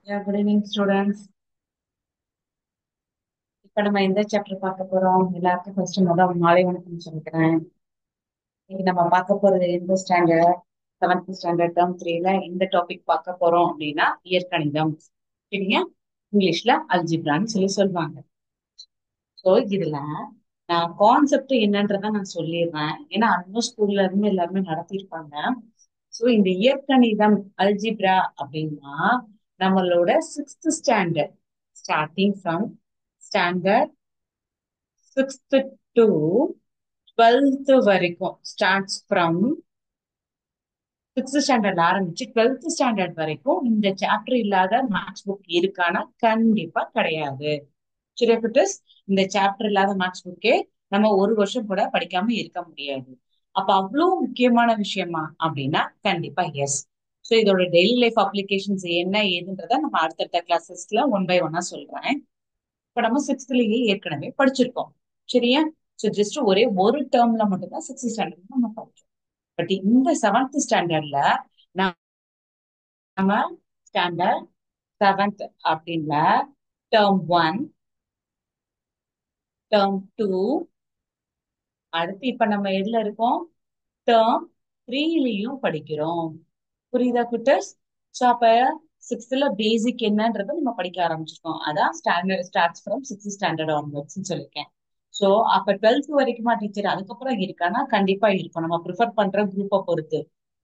Good evening, students. இப்ப நம்ம எந்த சாப்டர் பார்க்க போறோம்? எல்லாருக்கும் ஃபர்ஸ்ட் முதல் மாலை வணக்கம் சொல்லிக்கிறேன். இன்னைக்கு நம்ம பார்க்க போறது எந்த ஸ்டாண்டர்ட்? செவன்த் ஸ்டாண்டர்ட் டேர்ம் த்ரீல இந்த டாபிக் பார்க்க போறோம் அப்படின்னா இயற்கணிதம். சரிங்க? இங்கிலீஷ்ல அல்ஜிப்ரான்னு சொல்லி சொல்லுவாங்க. ஸோ இதுல நான் கான்செப்ட் என்னன்றதை நான் சொல்லிடுறேன். ஏன்னா அந்த ஸ்கூல்ல இருந்து எல்லாருமே நடத்தியிருப்பாங்க. ஸோ இந்த இயற்கணிதம் அல்ஜிப்ரா அப்படின்னா நம்மளோட sixth standard starting from standard sixth to twelfth வரைக்கும் ஸ்டார்ட்ஸ் ஃப்ரம் சிக்ஸ்த் ஸ்டாண்டர்ட்ல ஆரம்பிச்சு டுவெல்த் ஸ்டாண்டர்ட் வரைக்கும் இந்த சாப்டர் இல்லாத மேத்ஸ் புக் இருக்கானா கண்டிப்பா கிடையாது. சரியா குட்டீஸ்? இந்த சாப்டர் இல்லாத மேத்ஸ் புக்கே நம்ம ஒரு வருஷம் கூட படிக்காம இருக்க முடியாது. அப்ப அவ்வளவு முக்கியமான விஷயமா அப்படின்னா கண்டிப்பா எஸ். ஸோ இதோட டெய்லி லைஃப் அப்ளிகேஷன்ஸ் என்ன ஏதுன்றத நம்ம அடுத்தடுத்த கிளாஸஸ்ல ஒன் பை ஒன்னா சொல்றேன். இப்ப நம்ம சிக்ஸ்த்லயே ஏற்கனவே படிச்சிருக்கோம். சரியா? சோ ஜஸ்ட் ஒரே ஒரு டேர்ம்ல மட்டும்தான் சிக்ஸ்த் ஸ்டாண்டர்ட் நம்ம படிச்சோம். பட் இந்த செவன்த் ஸ்டாண்டர்ட்ல நம்ம ஸ்டாண்டர்ட் செவன்த் அப்படின்ல டேர்ம் ஒன், டேர்ம் டூ, அடுத்து இப்ப நம்ம எதுல இருக்கோம்? டேர்ம் த்ரீலயும் படிக்கிறோம். புரியுதா குட்டர்ஸ்? சோ அப்ப சிக்ஸ்த்ல பேசிக் என்னன்றதை நம்ம படிக்க ஆரம்பிச்சிருக்கோம். அதான் standard starts from sixth standard onwards சொல்லியிருக்கேன். சோ அப்ப டுவெல்த் வரைக்குமா டீச்சர்? அதுக்கப்புறம் இருக்கானா கண்டிப்பா இருக்கும். நம்ம ப்ரிஃபர் பண்ற குரூப்பை பொறுத்து.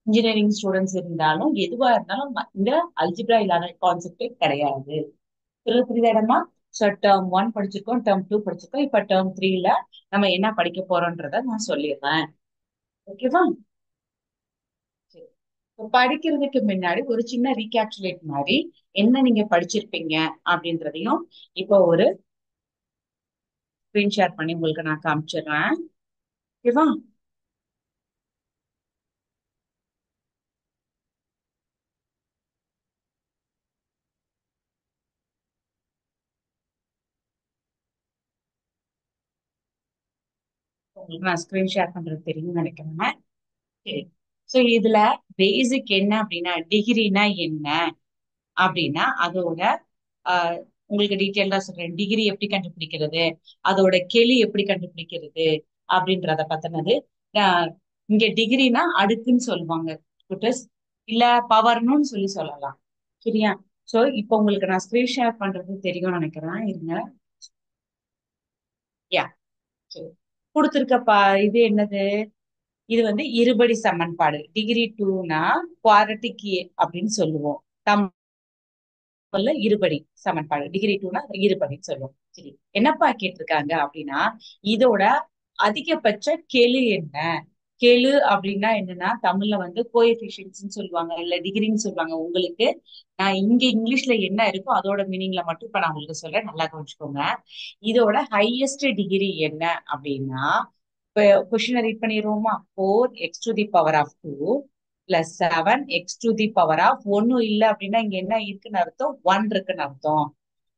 இன்ஜினியரிங் ஸ்டூடெண்ட்ஸ் இருந்தாலும் எதுவா இருந்தாலும் இந்த அல்ஜிப்ரா இல்லாத கான்செப்டே கிடையாது. புரியுதாடமா? சோ டேர்ம் ஒன் படிச்சிருக்கோம், டேர்ம் டூ படிச்சிருக்கோம். இப்ப டேர்ம் த்ரீல நம்ம என்ன படிக்க போறோம்ன்றத நான் சொல்லிடுறேன். ஓகேவா? சரி. இப்ப படிக்கிறதுக்கு முன்னாடி ஒரு சின்ன ரீகேப்சுலேட் மாதிரி என்ன நீங்க படிச்சிருப்பீங்க அப்படின்றதையும் இப்போ ஒரு ஸ்கிரீன் ஷேர் பண்ணி உங்களுக்கு நான் காமிச்சிடுறேன். ஓகேவா? உங்களுக்கு நான் ஸ்கிரீன் ஷேர் பண்றது தெரியும்னு நினைக்கிறேன். சரி. சோ இதுல பேசிக் என்ன அப்படின்னா டிகிரினா என்ன அப்படின்னா அதோட ஆஹ் உங்களுக்கு டீட்டெயிலா சொல்றேன். டிகிரி எப்படி கண்டுபிடிக்கிறது, அதோட கெழு எப்படி கண்டுபிடிக்கிறது அப்படின்றத பத்தினது. ஆஹ் இங்க டிகிரினா அடுக்குன்னு சொல்லுவாங்க குட்டஸ், இல்ல பவர்னு சொல்லி சொல்லலாம். சரியா? சோ இப்போ உங்களுக்கு நான் ஸ்கிரீன் ஷேர் பண்றது தெரியும்னு நினைக்கிறேன். இருங்க. யா. சரி. கொடுத்திருக்க இது என்னது? இது வந்து இருபடி சமன்பாடு. டிகிரி டூனா குவாட்ரட்டிக் அப்படின்னு சொல்லுவோம். இருபடி சமன்பாடு. டிகிரி டூனா இருபடின்னு சொல்லுவோம். சரி. என்னப்பா கேட்டிருக்காங்க அப்படின்னா இதோட அதிகபட்ச கெழு என்ன? கெழு அப்படின்னா என்னன்னா தமிழ்ல வந்து கோஎஃபிஷியன்ட்ஸ் சொல்லுவாங்க, இல்ல டிகிரின்னு சொல்லுவாங்க. உங்களுக்கு நான் இங்க இங்கிலீஷ்ல என்ன இருக்கோ அதோட மீனிங்ல மட்டும் இப்ப நான் உங்களுக்கு சொல்றேன், நல்லா கவனிச்சுக்கோங்க. இதோட ஹையஸ்ட் டிகிரி என்ன அப்படின்னா, இப்ப கொஸ்டினை ரீட் பண்ணிடுவோமா? 4x⁴ பிளஸ் 7x⁴ ஒன்னும் இல்லை அப்படின்னா இங்க என்ன இருக்குன்னு அர்த்தம்? ஒன் இருக்குன்னு அர்த்தம்.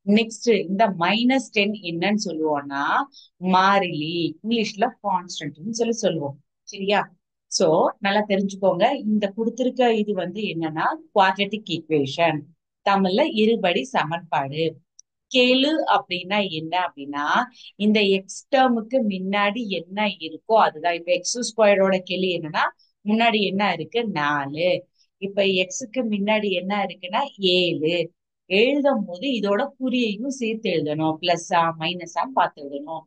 நெக்ஸ்ட் இந்த -10 என்னன்னு சொல்லுவோம்னா மாறிலி, இங்கிலீஷ்ல கான்ஸ்டன்ட்னு சொல்லி சொல்லுவோம். சரியா? சோ நல்லா தெரிஞ்சுக்கோங்க. இந்த கொடுத்திருக்க இது வந்து என்னன்னா குவாட்ரட்டிக் ஈக்குவேஷன், தமிழ்ல இருபடி சமன்பாடு. கெழு அப்படின்னா என்ன அப்படின்னா இந்த எக்ஸ் டேர்முக்கு முன்னாடி என்ன இருக்கோ அதுதான். இப்ப x² கெழு என்னன்னா முன்னாடி என்ன இருக்கு? 4. இப்ப எக்ஸுக்கு முன்னாடி என்ன இருக்குன்னா 7. எழுதும் போது இதோட குறியையும் சேர்த்து எழுதணும். பிளஸ்ஸா மைனஸா பார்த்து எழுதணும்.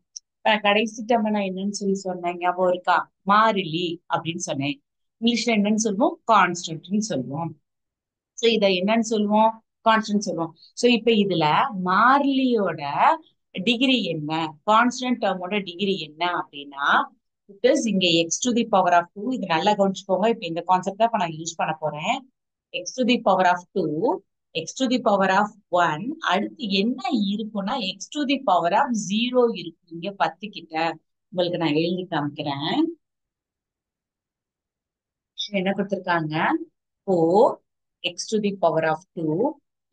கடைசி டேர்ம் நான் என்னன்னு சொல்லி சொன்னேன் ஞாபகம் இருக்கா? மாறிலி அப்படின்னு சொன்னேன். இங்கிலீஷ்ல என்னன்னு சொல்லுவோம்? கான்ஸ்டன்ட்னு சொல்லுவோம். சோ இத என்னன்னு சொல்லுவோம்? கான்ஸ்டன்ட் சொல்லுவோம். சோ இப்ப இதுல மாறிலியோட டிகிரி என்ன, கான்ஸ்டன்ட் டேர்மோட டிகிரி என்ன அப்படின்னா இட் இஸ் இங்க x⁴ இது நல்லா கவனிச்சுக்கோங்க. இப்ப இந்த கான்செப்ட் தான் இப்ப நான் யூஸ் பண்ண போறேன். x⁴ x⁴ அடுத்து என்ன இருக்கும்னா x⁴ இருக்கும். இங்க 10 கிட்ட உங்களுக்கு நான் எழுதி காமிக்கிறேன். என்ன கொடுத்திருக்காங்க? 4x⁴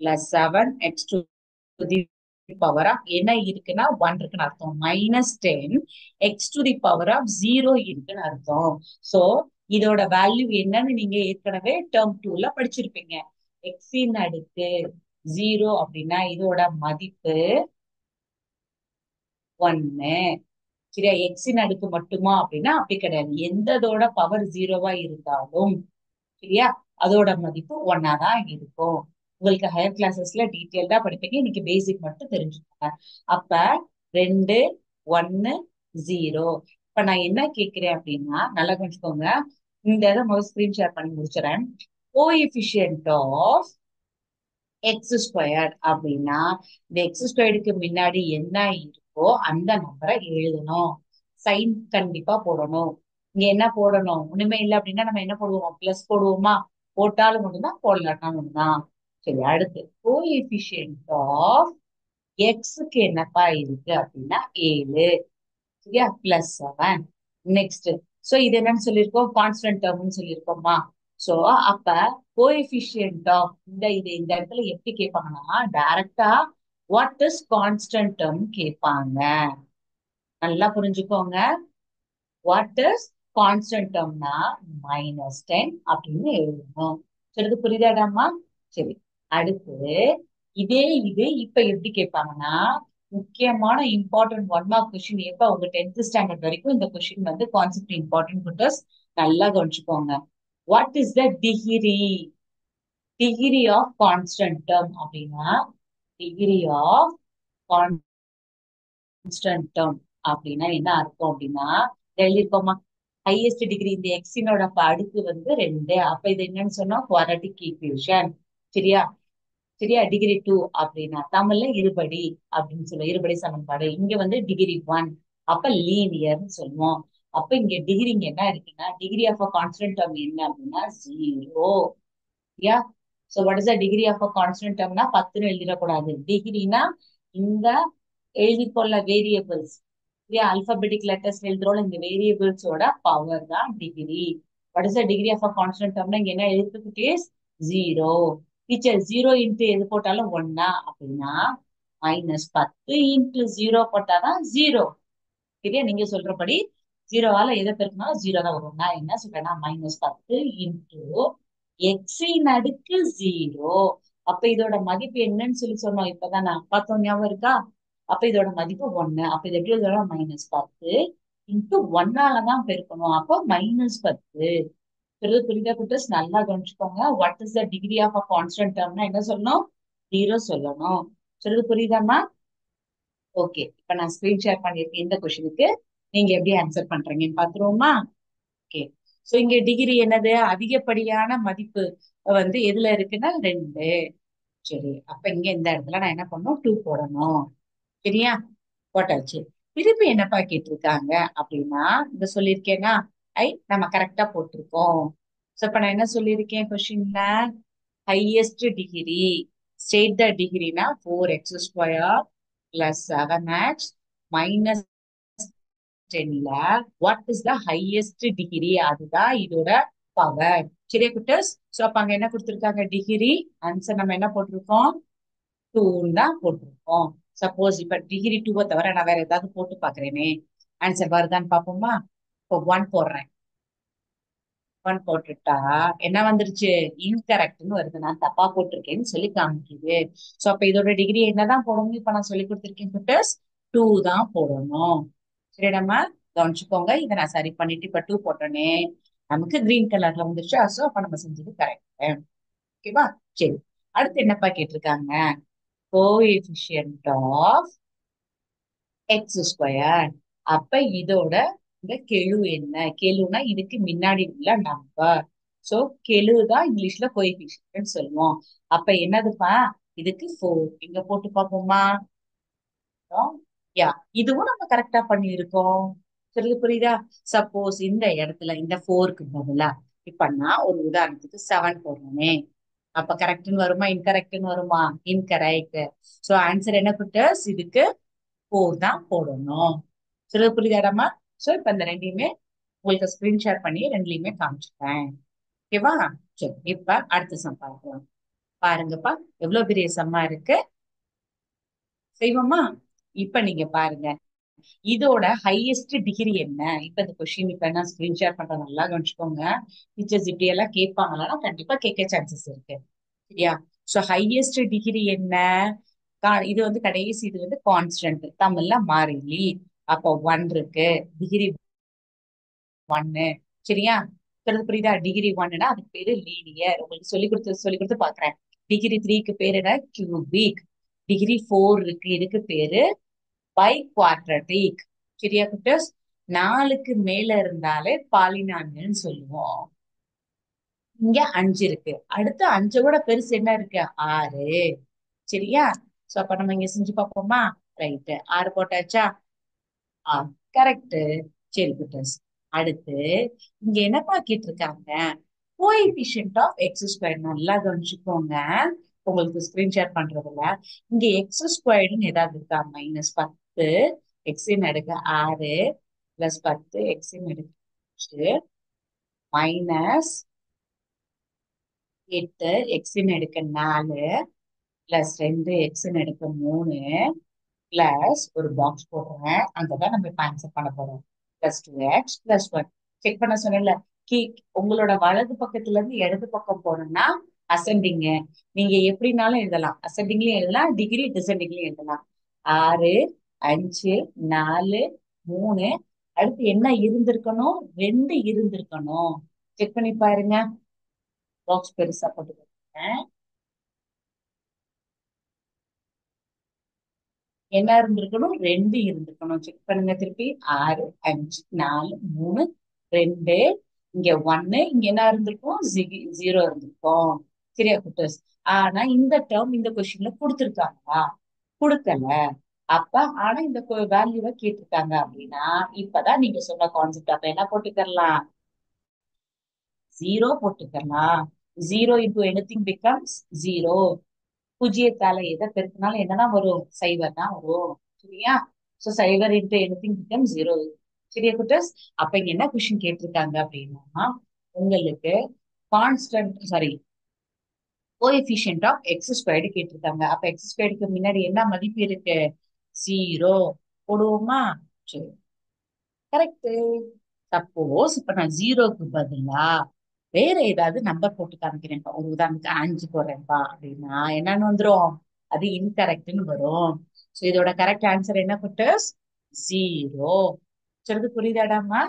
பிளஸ் 7x⁴ என்ன இருக்குன்னா 1 இருக்குன்னு அர்த்தம். -10 x⁴ இருக்குன்னு அர்த்தம். சோ இதோட வேல்யூ என்னன்னு நீங்க ஏற்கனவே டேர்ம் 2ல படிச்சிருப்பீங்க. x இன் அடுக்கு 0 அப்படின்னா இதோட மதிப்பு 1. சரியா? எக்ஸின் அடுக்கு மட்டுமா அப்படின்னா அப்படி கிடையாது. எந்ததோட பவர் 0வா இருந்தாலும் சரியா அதோட மதிப்பு 1ஆ தான் இருக்கும். உங்களுக்கு ஹையர் கிளாஸஸ்ல டீட்டெயில்டா படிப்பீங்க. இன்னைக்கு பேசிக் மட்டும் தெரிஞ்சுக்கோங்க. அப்ப 2 1 0. இப்ப நான் என்ன கேக்குறேன் அப்படின்னா நல்லா கொஞ்சிக்கோங்க. இந்த இதை முதல் ஸ்கிரீன் ஷேர் பண்ணி முடிச்சுறேன். கோஎஃபிஷியன்ட் ஆஃப் எக்ஸ் ஸ்கொயர் அப்படின்னா இந்த எக்ஸ் ஸ்கொயருக்கு முன்னாடி என்ன இருக்கோ அந்த நம்பரை எழுதணும். சைன் கண்டிப்பா போடணும். இங்க என்ன போடணும்? ஒண்ணுமே இல்லை அப்படின்னா நம்ம என்ன போடுவோம்? பிளஸ் போடுவோமா? போட்டாலும் ஒண்ணுதான், போடலாட்டாலும் ஒண்ணுதான். சரி, அடுத்து கோஎஃபிஷியன்ட் ஆஃப் எக்ஸுக்கு என்னப்பா இருக்கு அப்படின்னா 7. சரியா? +7. நெக்ஸ்ட். சோ இது என்னன்னு சொல்லியிருக்கோம்? கான்ஸ்டன்ட் டேர்ம்னு சொல்லியிருக்கோமா? சோ அப்ப கோஎஃபிஷியன்ட் ஆஃப் இந்த இடத்துல எப்படி கேட்பாங்கன்னா டைரக்டா வாட் இஸ் கான்ஸ்டன்ட் டேர்ம் கேட்பாங்க. நல்லா புரிஞ்சுக்கோங்க. வாட் இஸ் கான்ஸ்டன்ட் டேர்ம்னா -10 அப்படின்னு எழுதணும். சொல்றது புரியுதாடாமா? சரி, அடுத்து இது இப்ப எப்படி கேட்பாங்கன்னா முக்கியமான இம்பார்ட்டன்ட் 1 மார்க் கொஸ்டின். எப்ப உங்க 10th ஸ்டாண்டர்ட் வரைக்கும் இந்த கொஸ்டின் வந்து கான்செப்ட் இம்பார்ட்டன்ட் பிட்டர்ஸ் நல்லா கவனிச்சுக்கோங்க. What is the degree of constant term அப்படின்னா டிகிரி ஆஃப் கான்ஸ்டன்ட் டேர்ம் அப்படின்னா என்ன அர்த்தம் அப்படின்னா எழுதிருக்கோமா? ஹையஸ்ட் டிகிரி இந்த எக்ஸினோட அடுக்கு வந்து 2. அப்ப இது என்னன்னு சொன்னா குவாட்ரட்டிக் ஈக்குவேஷன். சரியா? சரியா? டிகிரி 2 அப்படின்னா தமிழ்ல இருபடி அப்படின்னு சொல்லுவோம். இருபடி சமன்பாடு. இங்க வந்து டிகிரி 1 அப்ப லீனியர்னு சொல்லுவோம். அப்ப இங்க டிகிரி இங்க என்ன இருக்குன்னா degree of a constant term என்ன அப்படின்னா 0. யா? So what is the degree of a constant டேர்ம்னா 10ன்னு எழுதிடக்கூடாது. டிகிரினா இந்த எழுதிக்கொள்ள வேரியபிள்ஸ். சரியா? அல்பாபெட்டிக் லெட்டர்ஸ் எழுதுறோம். இந்த வேரியபிள்ஸோட பவர் தான் degree. What is the degree of a constant டேர்ம்னா இங்க என்ன எழுத்துக்கு இஸ் 0. டீச்சர் 0 இன்ட்டு எது போட்டாலும் 1 அப்படின்னா -10 இன்ட்டு 0 போட்டாதான் 0. சரியா? நீங்க சொல்றபடி 0வால எதை பெருக்கினாலும் 0 தான் வரும். நான் என்ன சொல்றேன்னா -10 இன்ட்டு எக்ஸின் அடுக்கு 0. அப்ப இதோட மதிப்பு என்னன்னு சொல்லி சொன்னோம் இப்பதான் நான் பார்த்தோம். ஞாபகம் இருக்கா? அப்ப இதோட மதிப்பு 1. அப்ப இது எப்படி எழுதலாம்? -10 இன்ட்டு 1ஆலதான் பெருக்கணும். அப்போ -10. புரியுதா குட்டஸ்? நல்லா கவனிச்சுக்கோங்க. What is the degree of a constant டேர்ம்னா என்ன சொல்லணும்? 0 சொல்லணும். சொல்றது புரியுதாம்மா? ஓகே, இப்ப நான் ஸ்கிரீன் ஷேர் பண்ணிருக்கேன். இந்த கொஸ்டினுக்கு நீங்க எப்படி ஆன்சர் பண்றீங்கன்னு பாத்துருவோமா? ஓகே. சோ இங்க டிகிரி என்னது? அதிகப்படியான மதிப்பு வந்து எதுல இருக்குன்னா 2. சரி, அப்ப இங்க இந்த இடத்துல நான் என்ன பண்ணணும்? 2 போடணும். சரியா? போட்டாச்சு. திருப்பி என்னப்பா கேட்டிருக்காங்க அப்படின்னா இந்த சொல்லியிருக்கேன்னா நம்ம கரெக்டா போட்டிருக்கோம். சோ இப்ப நான் என்ன சொல்லியிருக்கேன் கொஸ்டின்ல? Highest degree. ஸ்டேட் த டிகிரினா 4x² + 7x -10ல what is the highest degree? அதுதான் இதோட பவர். சரியா குட்டஸ்? சோ அப்ப அங்க என்ன கொடுத்திருக்காங்க? டிகிரி. ஆன்சர் நம்ம என்ன போட்டிருக்கோம்? 2 தான் போட்டிருக்கோம். சப்போஸ் இப்ப டிகிரி 2 தவிர நான் வேற ஏதாவது போட்டு பாக்குறேனே, ஆன்சர் வருதான்னு பாப்போமா? இப்போ 1 போடுறேன். 1 போட்டுட்டா என்ன வந்துருச்சு? இன்கரெக்ட்னு வருது. நான் தப்பா போட்டிருக்கேன்னு சொல்லி காமிக்குது. சோ அப்ப இதோட டிகிரி என்னதான் போடணும்? இப்ப நான் சொல்லி கொடுத்திருக்கேன் குட்டஸ், 2 தான் போடணும். சரி, நம்ம கவனிச்சுக்கோங்க. இதை நான் சரி பண்ணிட்டு இப்ப 2 போட்டோன்னே நமக்கு கிரீன் கலர்ல வந்துருச்சு. சோ அப்ப நம்ம செஞ்சது கரெக்ட். ஓகேவா? சரி, அடுத்து என்னப்பா கேட்டிருக்காங்க? Coefficient of x². அப்ப இதோட இந்த கெழு என்ன? கெழுனா இதுக்கு முன்னாடி உள்ள நம்பர். சோ கெழுதான் இங்கிலீஷ்ல கோஎஃபிஷியன்ட் சொல்லுவோம். அப்ப என்னதுப்பா? இதுக்கு 4. இங்க போட்டு பார்ப்போமா? யா, இதுவும் நம்ம கரெக்டா பண்ணியிருக்கோம். சொல்லுது புரியுதா? சப்போஸ் இந்த இடத்துல இந்த 4க்கு பதிலா இப்ப நான் ஒரு உதாரணத்துக்கு 7 போடுறேனே, அப்ப கரெக்ட்னு வருமா? இன்கரெக்ட்னு வருமா? இன்கரெக்ட். சோ ஆன்சர் என்ன குட்டஸ்? இதுக்கு 4 தான் போடணும். சொல்லுது புரியுதாடாமா? சோ இப்ப இந்த ரெண்டையுமே உங்களுக்கு ஸ்கிரீன் ஷேர் பண்ணி ரெண்டுலயுமே காமிச்சிட்டேன். ஓகேவா? சரி, இப்ப அடுத்த சம் பார்க்கலாம். பாருங்கப்பா, எவ்வளவு பெரிய சம்மா இருக்கு. செய்வோமா? இப்ப நீங்க பாருங்க, இதோட ஹையஸ்ட் டிகிரி என்ன? இப்ப இந்த கொஸ்டின் இப்ப நான் ஸ்கிரீன் ஷேர் பண்றேன். நல்லா கவனிச்சுக்கோங்க. டீச்சர்ஸ் இப்படி எல்லாம் கேட்பாங்களா? கண்டிப்பா கேட்க சான்சஸ் இருக்கு. சரியா? சோ ஹையஸ்ட் டிகிரி என்ன? இது வந்து கடைசி, இது வந்து கான்ஸ்டன்ட், தமிழ்ல மாறிலி. அப்போ ஒன் இருக்கு, டிகிரி ஒன்னு. சரியா? சொல்றது புரியுதா? டிகிரி ஒன்னுனா அதுக்கு பேரு லீனியர். உங்களுக்கு சொல்லி கொடுத்து பாக்குறேன். டிகிரி த்ரீக்கு பேரு என்ன? கியூபிக். டிகிரி ஃபோர் இருக்கு, இதுக்கு பேரு பை குவாட்ரட்டிக். சரியா குட்டஸ்? நாலுக்கு மேல இருந்தாலே பாலினாமியல்னு சொல்லுவோம். இங்க அஞ்சு இருக்கு, அடுத்து அஞ்சை விட பெருசு என்ன இருக்கு? ஆறு. சரியா? சோ அப்ப நம்ம இங்க செஞ்சு பார்ப்போமா? ரைட், ஆறு போட்டாச்சா? ஆ, கரெக்ட். சரி குட்டஸ், அடுத்து இங்க என்னப்பா கேட்டிருக்காங்க? Coefficient of x square. நல்லா கவனிச்சுக்கோங்க, உங்களுக்கு ஸ்கிரீன் ஷேர் பண்றதுல. இங்க எக்ஸ் ஸ்கொயர்டுன்னு ஏதாவது இருக்கா? -10 எக்ஸின் அடுக்கு 6 +10 எக்ஸின் அடுக்கு -8 எக்ஸின் அடுக்கு 4 +2 எக்ஸின் அடுக்கு 3 பிளஸ் ஒரு பாக்ஸ் போடுறேன், அங்கதான் நம்ம இப்ப ஆன்சர் பண்ண போறோம். +2x +1. செக் பண்ண சொன்னேன்ல. கீ உங்களோட வலது பக்கத்துல இருந்து இடது பக்கம் போனோம்னா அசெண்டிங். நீங்க எப்படினாலும் எழுதலாம், அசெண்டிங்லயும் எழுதலாம், டிகிரி டிசெண்டிங்லயும் எழுதலாம். 6 5 4 3. அடுத்து என்ன இருந்திருக்கணும்? 2 இருந்திருக்கணும். செக் பண்ணி பாருங்க. பாக்ஸ் பெருசா போட்டுக்கோங்க. என்ன இருந்திருக்கணும்? 2 இருந்திருக்கணும். செக் பண்ணுங்க திருப்பி. 6 5 4 3 2. இங்க 1, இங்க என்ன இருந்திருக்கும்? 0 இருந்திருக்கும். சரியா குட்டஸ்? ஆனா இந்த டேர்ம் இந்த கொஸ்டின்ல கொடுத்திருக்காங்களா? கொடுக்கல. அப்ப ஆனா இந்த வேல்யூவை கேட்டிருக்காங்க அப்படின்னா, இப்பதான் நீங்க சொன்ன கான்செப்ட். அப்ப என்ன போட்டுக்கலாம்? 0 போட்டுக்கலாம். 0 இன்டூ எனிதிங் பிகம்ஸ் 0. பூஜ்ஜியத்தால எதை பெருக்கினாலும் என்னதான் வரும்? சைவர் தான் வரும். சரியா? சோ சைவர் இன்ட்டு எனிதிங் பிகம் 0. சரியா குட்டஸ்? அப்ப இங்க என்ன கொஸ்டின் கேட்டிருக்காங்க அப்படின்னா, உங்களுக்கு constant, sorry, coefficient of x squared கேட்டிருக்காங்க. அப்ப எக்ஸ் ஸ்கொயர்டுக்கு முன்னாடி என்ன மதிப்பு இருக்கு? 0 போடுவோமா? சரி, கரெக்ட். சப்போஸ் இப்ப நான் 0க்கு பதிலா வேற ஏதாவது நம்பர் போட்டு காமிக்கிறேன்ப்பா, ஒரு உதாரணத்துக்கு 5 போடுறேன்ப்பா அப்படின்னா என்னன்னு வந்துரும்? அது இன்கரெக்ட்னு வரும். சோ இதோட கரெக்ட் ஆன்சர் என்ன குட்டஸ்? 0. சொல்றது புரியுதாடாமா?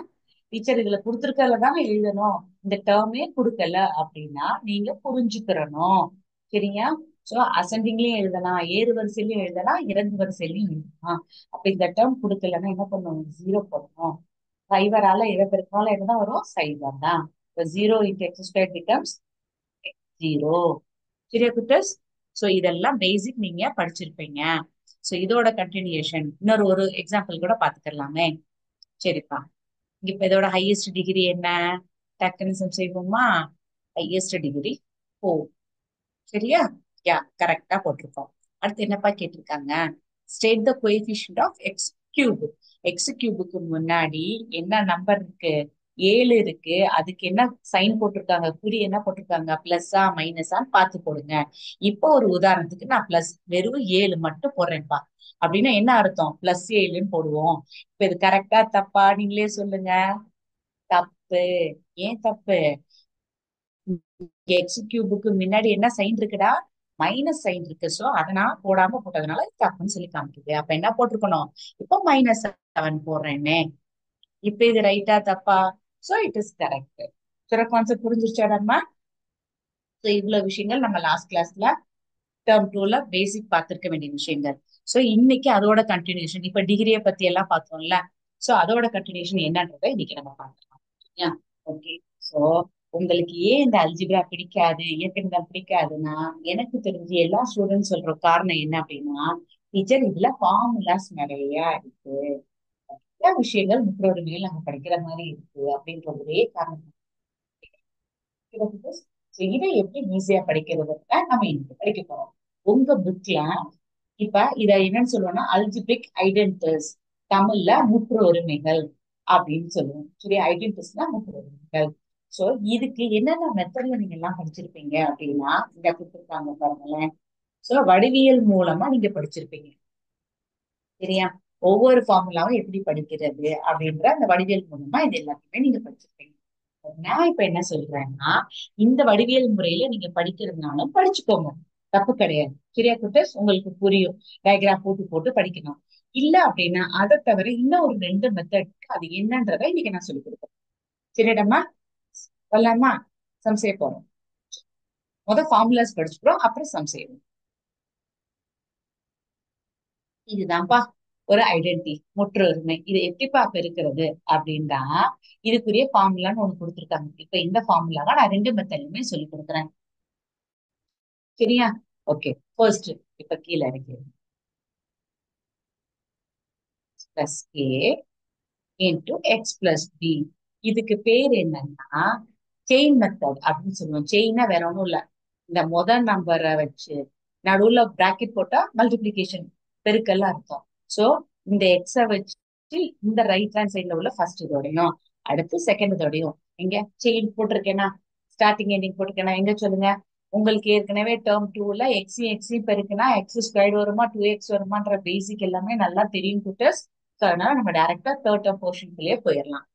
டீச்சர் இதுல கொடுத்துருக்கல தானே எழுதணும், இந்த டேர்மே கொடுக்கல அப்படின்னா நீங்க புரிஞ்சுக்கிறணும். சரியா? சோ அசெண்டிங்லயும் எழுதலாம், ஏறு வரிசையிலயும் எழுதலாம், இறங்கு வரிசையிலயும் எழுதலாம். அப்ப இந்த டேர்ம் கொடுக்கலன்னா என்ன பண்ணுவோம்? 0 போடணும். சைவரால எதை பெருக்கினாலும் என்னதான் வரும்? சைவர் தான். இப்ப 0 இன்டு எக்ஸ் ஸ்கொயர் பிகம்ஸ் 0. சரியா குட்டஸ்? சோ இதெல்லாம் பேசிக் நீங்க படிச்சிருப்பீங்க. சோ இதோட கண்டினியூஷன் இன்னொரு ஒரு எக்ஸாம்பிள் கூட பாத்துக்கலாமே. சரிப்பா, இப்ப இதோட ஹையஸ்ட் டிகிரி என்ன? டக்குன்னு செய்வோமா? Highest degree 4. சரியா? யா, கரெக்டா போட்டிருக்கோம். அடுத்து என்னப்பா கேட்டிருக்காங்க? State the coefficient of x cube. X கியூபுக்கு முன்னாடி என்ன நம்பர் இருக்கு? 7 இருக்கு. அதுக்கு என்ன சைன் போட்டிருக்காங்க? குறி என்ன போட்டிருக்காங்க? பிளஸ்ஸா மைனஸான்னு பார்த்து போடுங்க. இப்போ ஒரு உதாரணத்துக்கு நான் பிளஸ் வெறும் 7 மட்டும் போடுறேன்ப்பா அப்படின்னா என்ன அர்த்தம்? +7ன்னு போடுவோம். இப்ப இது கரெக்டா தப்பா நீங்களே சொல்லுங்க. தப்பு. ஏன் தப்பு? எக்ஸ் கியூபுக்கு முன்னாடி என்ன சைன் இருக்குடா? மைனஸ் சைன் இருக்கு. சோ அதை நான் போடாம போட்டதுனால இது தப்புன்னு சொல்லி காமிக்குது. அப்ப என்ன போட்டிருக்கணும்? இப்போ -7 போடுறேன்னே. இப்ப இது ரைட்டா தப்பா? So it is correct. சில கான்செப்ட் புரிஞ்சிருச்சாடம்மா? சோ இவ்வளவு விஷயங்கள் நம்ம லாஸ்ட் கிளாஸ்ல டேர்ம் 2ல பேசிக் பார்த்திருக்க வேண்டிய விஷயங்கள். சோ இன்னைக்கு அதோட கண்டினியூஷன். இப்ப டிகிரியை பத்தி எல்லாம் பார்த்தோம்ல. சோ அதோட கண்டினியூஷன் என்னன்றதை இன்னைக்கு நம்ம பார்க்கலாம். ஓகே. சோ உங்களுக்கு ஏன் இந்த அல்ஜிப்ரா பிடிக்காது, இயற்கணிதம் பிடிக்காதுன்னா, எனக்கு தெரிஞ்சு எல்லா ஸ்டூடெண்ட்ஸ் சொல்ற காரணம் என்ன அப்படின்னா, டீச்சர் இதுல ஃபார்முலாஸ் நிறைய இருக்கு, நிறைய விஷயங்கள் முற்றோடு மேல் நம்ம படிக்கிற மாதிரி இருக்கு அப்படின்ற ஒரே காரணம். So இதை எப்படி ஈஸியா படிக்கிறது நம்ம இன்னைக்கு படிக்க போறோம். உங்க புக்ல இப்ப இத என்னன்னு சொல்லுவோம்னா அல்ஜிபிரிக் ஐடென்டிஸ், தமிழ்ல முற்றொருமைகள் அப்படின்னு சொல்லுவோம். சரி, ஐடென்டிஸ்னா முற்றொருமைகள். சோ இதுக்கு என்னென்ன மெத்தட்ல நீங்க எல்லாம் படிச்சிருப்பீங்க அப்படின்னா இங்க கொடுத்துருக்காங்க பாருங்களேன். சோ வடிவியல் மூலமா நீங்க படிச்சிருப்பீங்க. சரியா? ஒவ்வொரு ஃபார்முலாவும் எப்படி படிக்கிறது அப்படின்ற அந்த வடிவியல் மூலமா இது எல்லாத்தையுமே நீங்க படிச்சிருப்பீங்க. நான் இப்ப என்ன சொல்றேன்னா, இந்த வடிவியல் முறையில நீங்க படிக்கிறதுனாலும் படிச்சுக்கோங்க, தப்பு கிடையாது. சரியா குட்டஸ்? உங்களுக்கு புரியும். டயக்ராம் போட்டு போட்டு படிக்கணும். இல்ல அப்படின்னா அதை தவிர இன்னும் ஒரு ரெண்டு மெத்தட் அது என்னன்றதை இன்னைக்கு நான் சொல்லிக் கொடுப்பேன். சரிடம்மா? வரலாமா? சம் செய்ய போறோம். ஃபார்முலாஸ் படிச்சுக்கிறோம், அப்புறம் சம் செய்வோம். இதுதான்ப்பா ஒரு ஐடென்டி, முற்றுரிமை. இது எப்படிப்பா பெருக்கிறது அப்படின்னா, இதுக்குரிய ஃபார்முலான்னு ஒண்ணு கொடுத்துருக்காங்க. இப்ப இந்த ஃபார்முலா நான் ரெண்டு மெத்தட்லயுமே சொல்லி கொடுக்குறேன். சரியா? ஓகே. ஃபர்ஸ்ட் இப்ப கீழே இருக்கு plus A into X plus B. இதுக்கு பேர் என்னன்னா செயின் மெத்தட் அப்படின்னு சொல்லுவோம். செயினா வேற ஒண்ணும் இல்ல, இந்த முதல் நம்பரை வச்சு நடுவுல பிராக்கெட் போட்டா மல்டிபிளிகேஷன், பெருக்கல் அர்த்தம். சோ இந்த எக்ஸ வச்சு இந்த ரைட் ஹேண்ட் சைட்ல உள்ள ஃபர்ஸ்ட் இதோடையும் அடுத்து செகண்ட் இதோடையும் எங்க செயின் போட்டிருக்கேனா, ஸ்டார்டிங் எண்டிங் போட்டிருக்கேனா, எங்க சொல்லுங்க. உங்களுக்கு ஏற்கனவே டேர்ம் டூல எக்ஸையும் பெருக்குனா எக்ஸ் ஸ்கொயர் வருமா, 2x வருமான்ற பேசிக் எல்லாமே நல்லா தெரியும் குட்டஸ். சோ அதனால நம்ம டைரக்டா தேர்ட் டேர்ம் போர்ஷனுக்குள்ளேயே போயிடலாம்.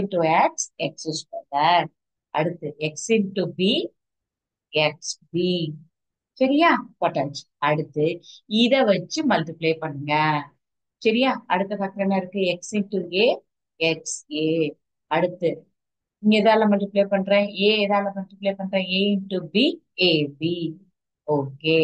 Into x, x square. அடுத்து x into b, x b. சரியா? போட்டாச்சு. அடுத்து இத வச்சு மல்டிப்ளை பண்ணுங்க. சரியா? அடுத்த பக்கம் என்ன இருக்கு? X into a, x a. அடுத்து இங்க எதால மல்டிப்ளை பண்றேன்? ஏ எதால மல்டிப்ளை பண்றேன்? A into b, a b. Okay.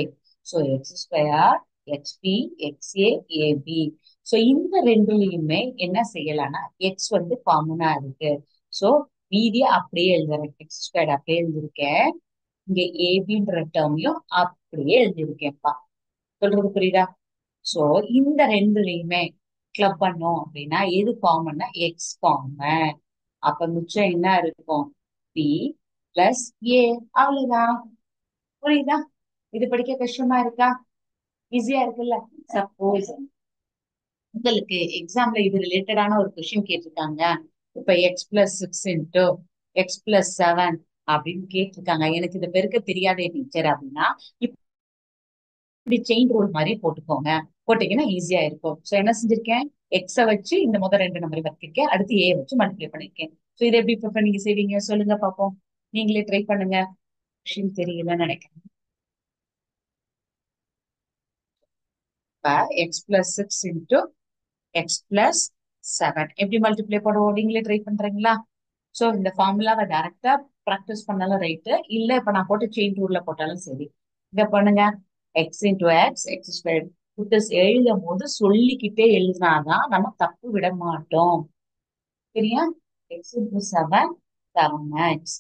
So x square, x b, x a, a b. So இந்த ரெண்டுலயுமே என்ன செய்யலாம்னா எக்ஸ் வந்து காமனா இருக்கு. சோ மீதியை அப்படியே எழுதுறேன். எக்ஸ் ஸ்கொயர் அப்படியே எழுதிருக்கேன். இங்க ஏபின்ற டேர்மையும் அப்படியே எழுதியிருக்கேன்ப்பா. சொல்றது புரியுதா? சோ இந்த ரெண்டுலயுமே கிளப் பண்ணோம் அப்படின்னா எது காமன்னா எக்ஸ் காமன். அப்ப மிச்சம் என்ன இருக்கும்? B plus A. அவ்வளவுதான். புரியுதா? இது படிக்க கஷ்டமா இருக்கா? ஈஸியா இருக்குல்ல? சப்போஸ் உங்களுக்கு எக்ஸாம்ல இது ரிலேட்டடான ஒரு கொஸ்டின் கேட்டிருக்காங்க. இப்ப X plus six into X plus seven அப்படின்னு கேட்டிருக்காங்க. எனக்கு இதை பெருக்க தெரியாதே டீச்சர் அப்படின்னா இப்படி செயின் ரூல் மாதிரி போட்டுக்கோங்க. போட்டீங்கன்னா ஈஸியா இருக்கும். சோ என்ன செஞ்சிருக்கேன்? எக்ஸ வச்சு இந்த முதல் ரெண்டு நம்பர் வச்சிருக்கேன், அடுத்து ஏ வச்சு மல்டிப்ளை பண்ணிருக்கேன். சோ இதை எப்படி இப்ப நீங்க செய்வீங்க சொல்லுங்க பாப்போம். நீங்களே ட்ரை பண்ணுங்க. கொஸ்டின் தெரியலன்னு நினைக்கிறேன். இப்ப X plus six into X plus seven எப்படி மல்டிப்ளை பண்ணுவோம்? நீங்களே ட்ரை பண்றீங்களா? சோ இந்த ஃபார்முலாவை டைரக்டா ப்ராக்டிஸ் பண்ணாலும் ரைட்டு, இல்ல இப்ப நான் போட்டு செயின் ரூல்ல போட்டாலும் சரி. இத பண்ணுங்க. X into x, x square. எழுதும் போது சொல்லிக்கிட்டே எழுதினாதான் நம்ம தப்பு விட மாட்டோம். சரியா? X into seven, seven X.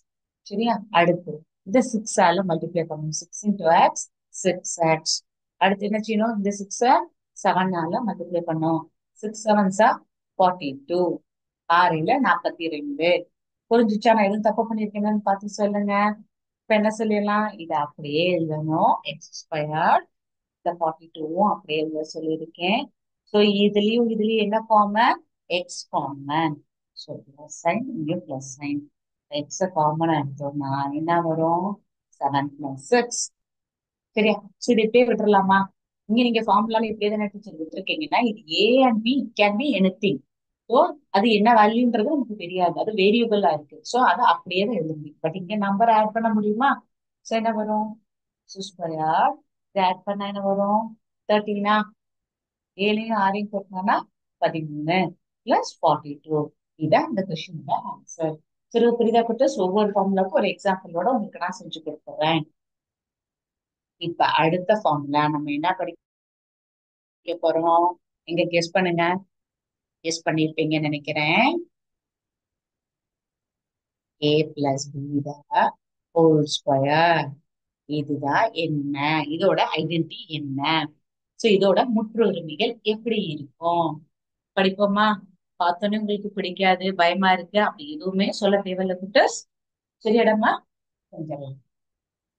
சரியா? அடுத்து இந்த சிக்ஸ் ஆல மல்டிப்ளை பண்ணணும். Six into X, six X. அடுத்து என்ன செய்யணும்? இந்த சிக்ஸ செவன் ஆல மல்டிப்ளை பண்ணணும். சிக்ஸ் செவன்ஸா 42, 6 42. புரிஞ்சுச்சா? நான் எதுவும் தப்பு பண்ணிருக்கேன்னு பார்த்து சொல்லுங்க. இப்ப என்ன சொல்லிடலாம்? இதை அப்படியே எழுதணும். எக்ஸ் ஸ்கொயர், இந்த 42வும் அப்படியே எழுத சொல்லியிருக்கேன். சோ இதுலயும் என்ன form? X common. So plus sign, இங்கே பிளஸ் சைன். எக்ஸ காமன் எடுத்தோம்னா என்ன வரும்? 7 + 6. சரியா? சரி இது இப்படியே விட்டுறலாமா? இங்க நீங்க ஃபார்முலால இப்படியே தானே டீச்சர் விட்டுருக்கீங்கன்னா இது A and B can be anything. So அது என்ன வேல்யூன்றது நமக்கு தெரியாது, அது வேரியபிளா இருக்கு. சோ அதை அப்படியே தான் எழுத முடியும். பட் இங்க நம்பர் ஆட் பண்ண முடியுமா? சோ என்ன வரும்? ஸ்கொயர். இதை ஆட் பண்ணா என்ன வரும்? 13. ஏழையும் ஆறையும் கூட்டினா 13 பிளஸ் 42. இதான் இந்த கொஸ்டினோட ஆன்சர். சரி புரியுதா குட்டஸ்? ஒவ்வொரு ஃபார்முலாக்கும் ஒரு எக்ஸாம்பிளோட உங்களுக்கு நான் செஞ்சு கொடுத்துறேன். இப்ப அடுத்த ஃபார்முலா நம்ம என்ன படிக்க போறோம்? எங்க கெஸ் பண்ணுங்க. கெஸ் பண்ணிருப்பீங்கன்னு நினைக்கிறேன். ஏ பிளஸ் பி ஹோல் ஸ்கொயர். இதுதான் என்ன? இதோட ஐடென்டி என்ன? சோ இதோட முற்றுரிமைகள் எப்படி இருக்கும்? படிப்போமா? பார்த்தோன்னே உங்களுக்கு பிடிக்காது, பயமா இருக்கு அப்படி எதுவுமே சொல்ல தேவையில்ல குட்டஸ். சரியாடம்மா? கொஞ்சம்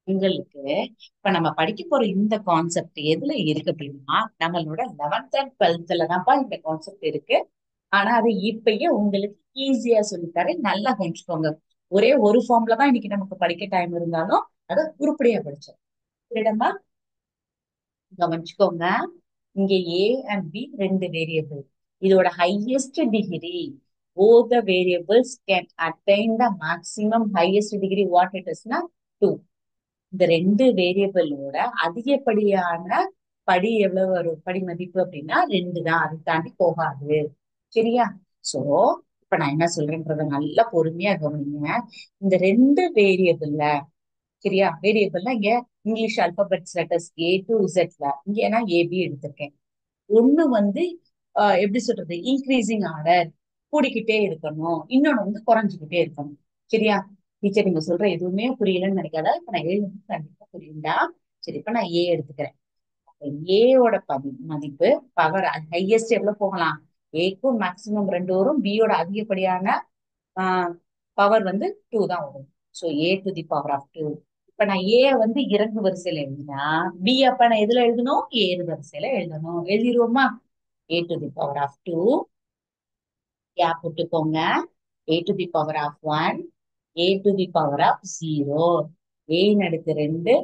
உங்களுக்கு இப்ப நம்ம படிக்க போற இந்த கான்செப்ட் எதுல இருக்கு அப்படின்னா நம்மளோட 11th and 12th தான்ப்பா இந்த கான்செப்ட் இருக்கு. ஆனா அது இப்பயே உங்களுக்கு ஈஸியா சொல்லித்தரேன், நல்லா கொஞ்சிக்கோங்க. ஒரே ஒரு ஃபார்ம்ல தான் இன்னைக்கு நமக்கு படிக்க டைம் இருந்தாலும் அதை உருப்படியா படிச்சோம். சரிடம்மா? கவனிச்சுக்கோங்க. இங்க ஏ அண்ட் பி ரெண்டு வேரியபிள். இதோட highest degree, both the variables can attain the maximum highest degree what it is na 2. இந்த ரெண்டு வேரியபிளோட அதிகப்படியான படி எவ்வளவு வரும், படி மதிப்பு அப்படின்னா ரெண்டு தான், அதை தாண்டி போகாது. சரியா? சோ இப்ப நான் என்ன சொல்றேன்றத நல்லா பொறுமையா கவனிங்க. இந்த ரெண்டு வேரியபிள்ல, சரியா, வேரியபிள்னா இங்க English alphabets letters A to Z, இங்க நான் ஏபி எடுத்திருக்கேன். ஒண்ணு வந்து எப்படி சொல்றது, இன்க்ரீசிங் ஆர்டர், கூடிக்கிட்டே இருக்கணும், இன்னொன்னு வந்து குறைஞ்சுக்கிட்டே இருக்கணும். சரியா? டீச்சர் நீங்க சொல்ற எதுவுமே புரியலன்னு நினைக்காத, இப்ப நான் எழுதுறது கண்டிப்பா புரியுண்டா. சரி, இப்ப நான் ஏ எடுத்துக்கிறேன். ஏயோட மதிப்பு பவர் ஹையஸ்ட் எவ்வளவு போகலாம், ஏக்கும் மேக்சிமம் ரெண்டு வரும், பியோட அதிகப்படியான பவர் வந்து டூ தான் வரும். So A to the power of 2. இப்ப நான் ஏ வந்து இறங்கு வரிசையில எழுதினா, பி அப்ப நான் எதுல எழுதணும், ஏறு வரிசையில எழுதணும். எழுதிருவோமா? A to the power of 2, gap போட்டுக்கோங்க. A to the power of 1, A to the power of 0, ஏயின் அடுக்கு 2,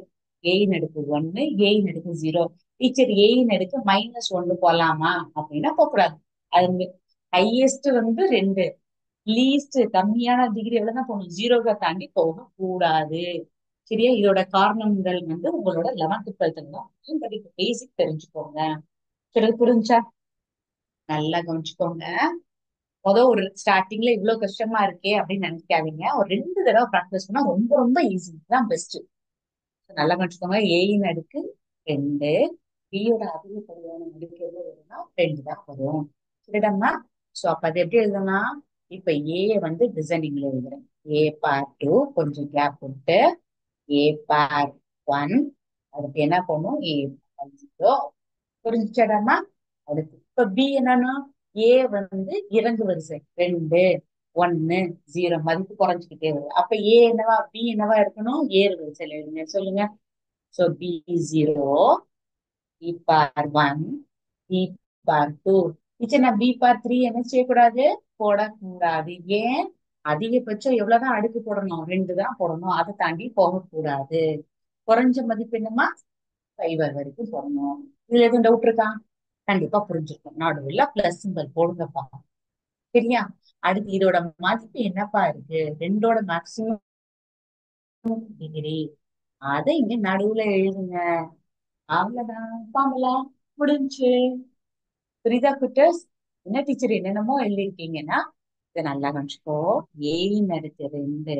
ஏயின் அடுக்கு 1, ஏயின் அடுக்கு 0. டீச்சர் ஏயின் அடுக்கு -1 போலாமா அப்படின்னா போகக்கூடாது. அது ஹையஸ்ட் வந்து 2, லீஸ்ட் கம்மியான டிகிரி எவ்வளவுதான் போகணும், 0வை தாண்டி போக கூடாது. சரியா? இதோட காரணங்கள் வந்து உங்களோட 11th 12th தான், பட் இப்ப பேசிக் தெரிஞ்சுக்கோங்க. சரி, புரிஞ்சா? நல்லா கவனிச்சுக்கோங்க. ஒரு ஸ்டார்டிங்ல இவ்வளவு கஷ்டமா இருக்கே அப்படின்னு நினைக்காதீங்க. ஒரு 2 தடவை ப்ராக்டிஸ் பண்ணா ரொம்ப ரொம்ப ஈஸி தான், பெஸ்ட். நல்லா கவனிச்சுக்கோங்க. ஏயின் அடுக்கு 2, பியோட அதிகப்படியான அடுக்கு எவ்வளவு வரும்னா 2 தான் வரும். சரிடம்மா? சோ அப்ப அது எப்படி எழுதலாம், இப்ப ஏ வந்து டிசைனிங்ல எழுதுறேன். A/2, கொஞ்சம் கேப் விட்டு, A/1, அதுக்கு என்ன பண்ணும், A/0. புரிஞ்சுச்சாடாமா? அடுத்து இப்ப பி என்னன்னா, ஏ வந்து இறங்கு வரிசை 2, 1, 0, மதிப்பு குறைஞ்சுக்கிட்டே வருது. அப்ப ஏ என்னவா, பி என்னவா இருக்கணும், ஏறு வரிசையில எழுதுங்க. சொல்லுங்க. So B0, B/1, B/2. Teacher நான் B/3 என்ன செய்யக்கூடாது, போடக்கூடாது. ஏன்? அதிகபட்சம் எவ்வளவுதான் அடுக்கு போடணும், 2 தான் போடணும், அதை தாண்டி போகக்கூடாது. குறைஞ்ச மதிப்பு என்னமா, 5 வரைக்கும் போடணும். இதுல எதுவும் டவுட் இருக்கா? கண்டிப்பா புரிஞ்சிருக்கும். நடுவுல பிளஸ் சிம்பல் போடுங்கப்பா. சரியா? அடுத்து இதோட மதிப்பு என்னப்பா இருக்கு, ரெண்டோட மேக்சிமம் டிகிரி, அதை இங்க நடுவுல எழுதுங்க. அவ்வளவுதான், பாமலா, முடிஞ்சு. புரியுதா குட்டஸ்? என்ன டீச்சர் என்னென்னமோ எழுதிருக்கீங்கன்னா, இதை நல்லா கவனிச்சுக்கோ. ஏயின் அடுக்கு 2,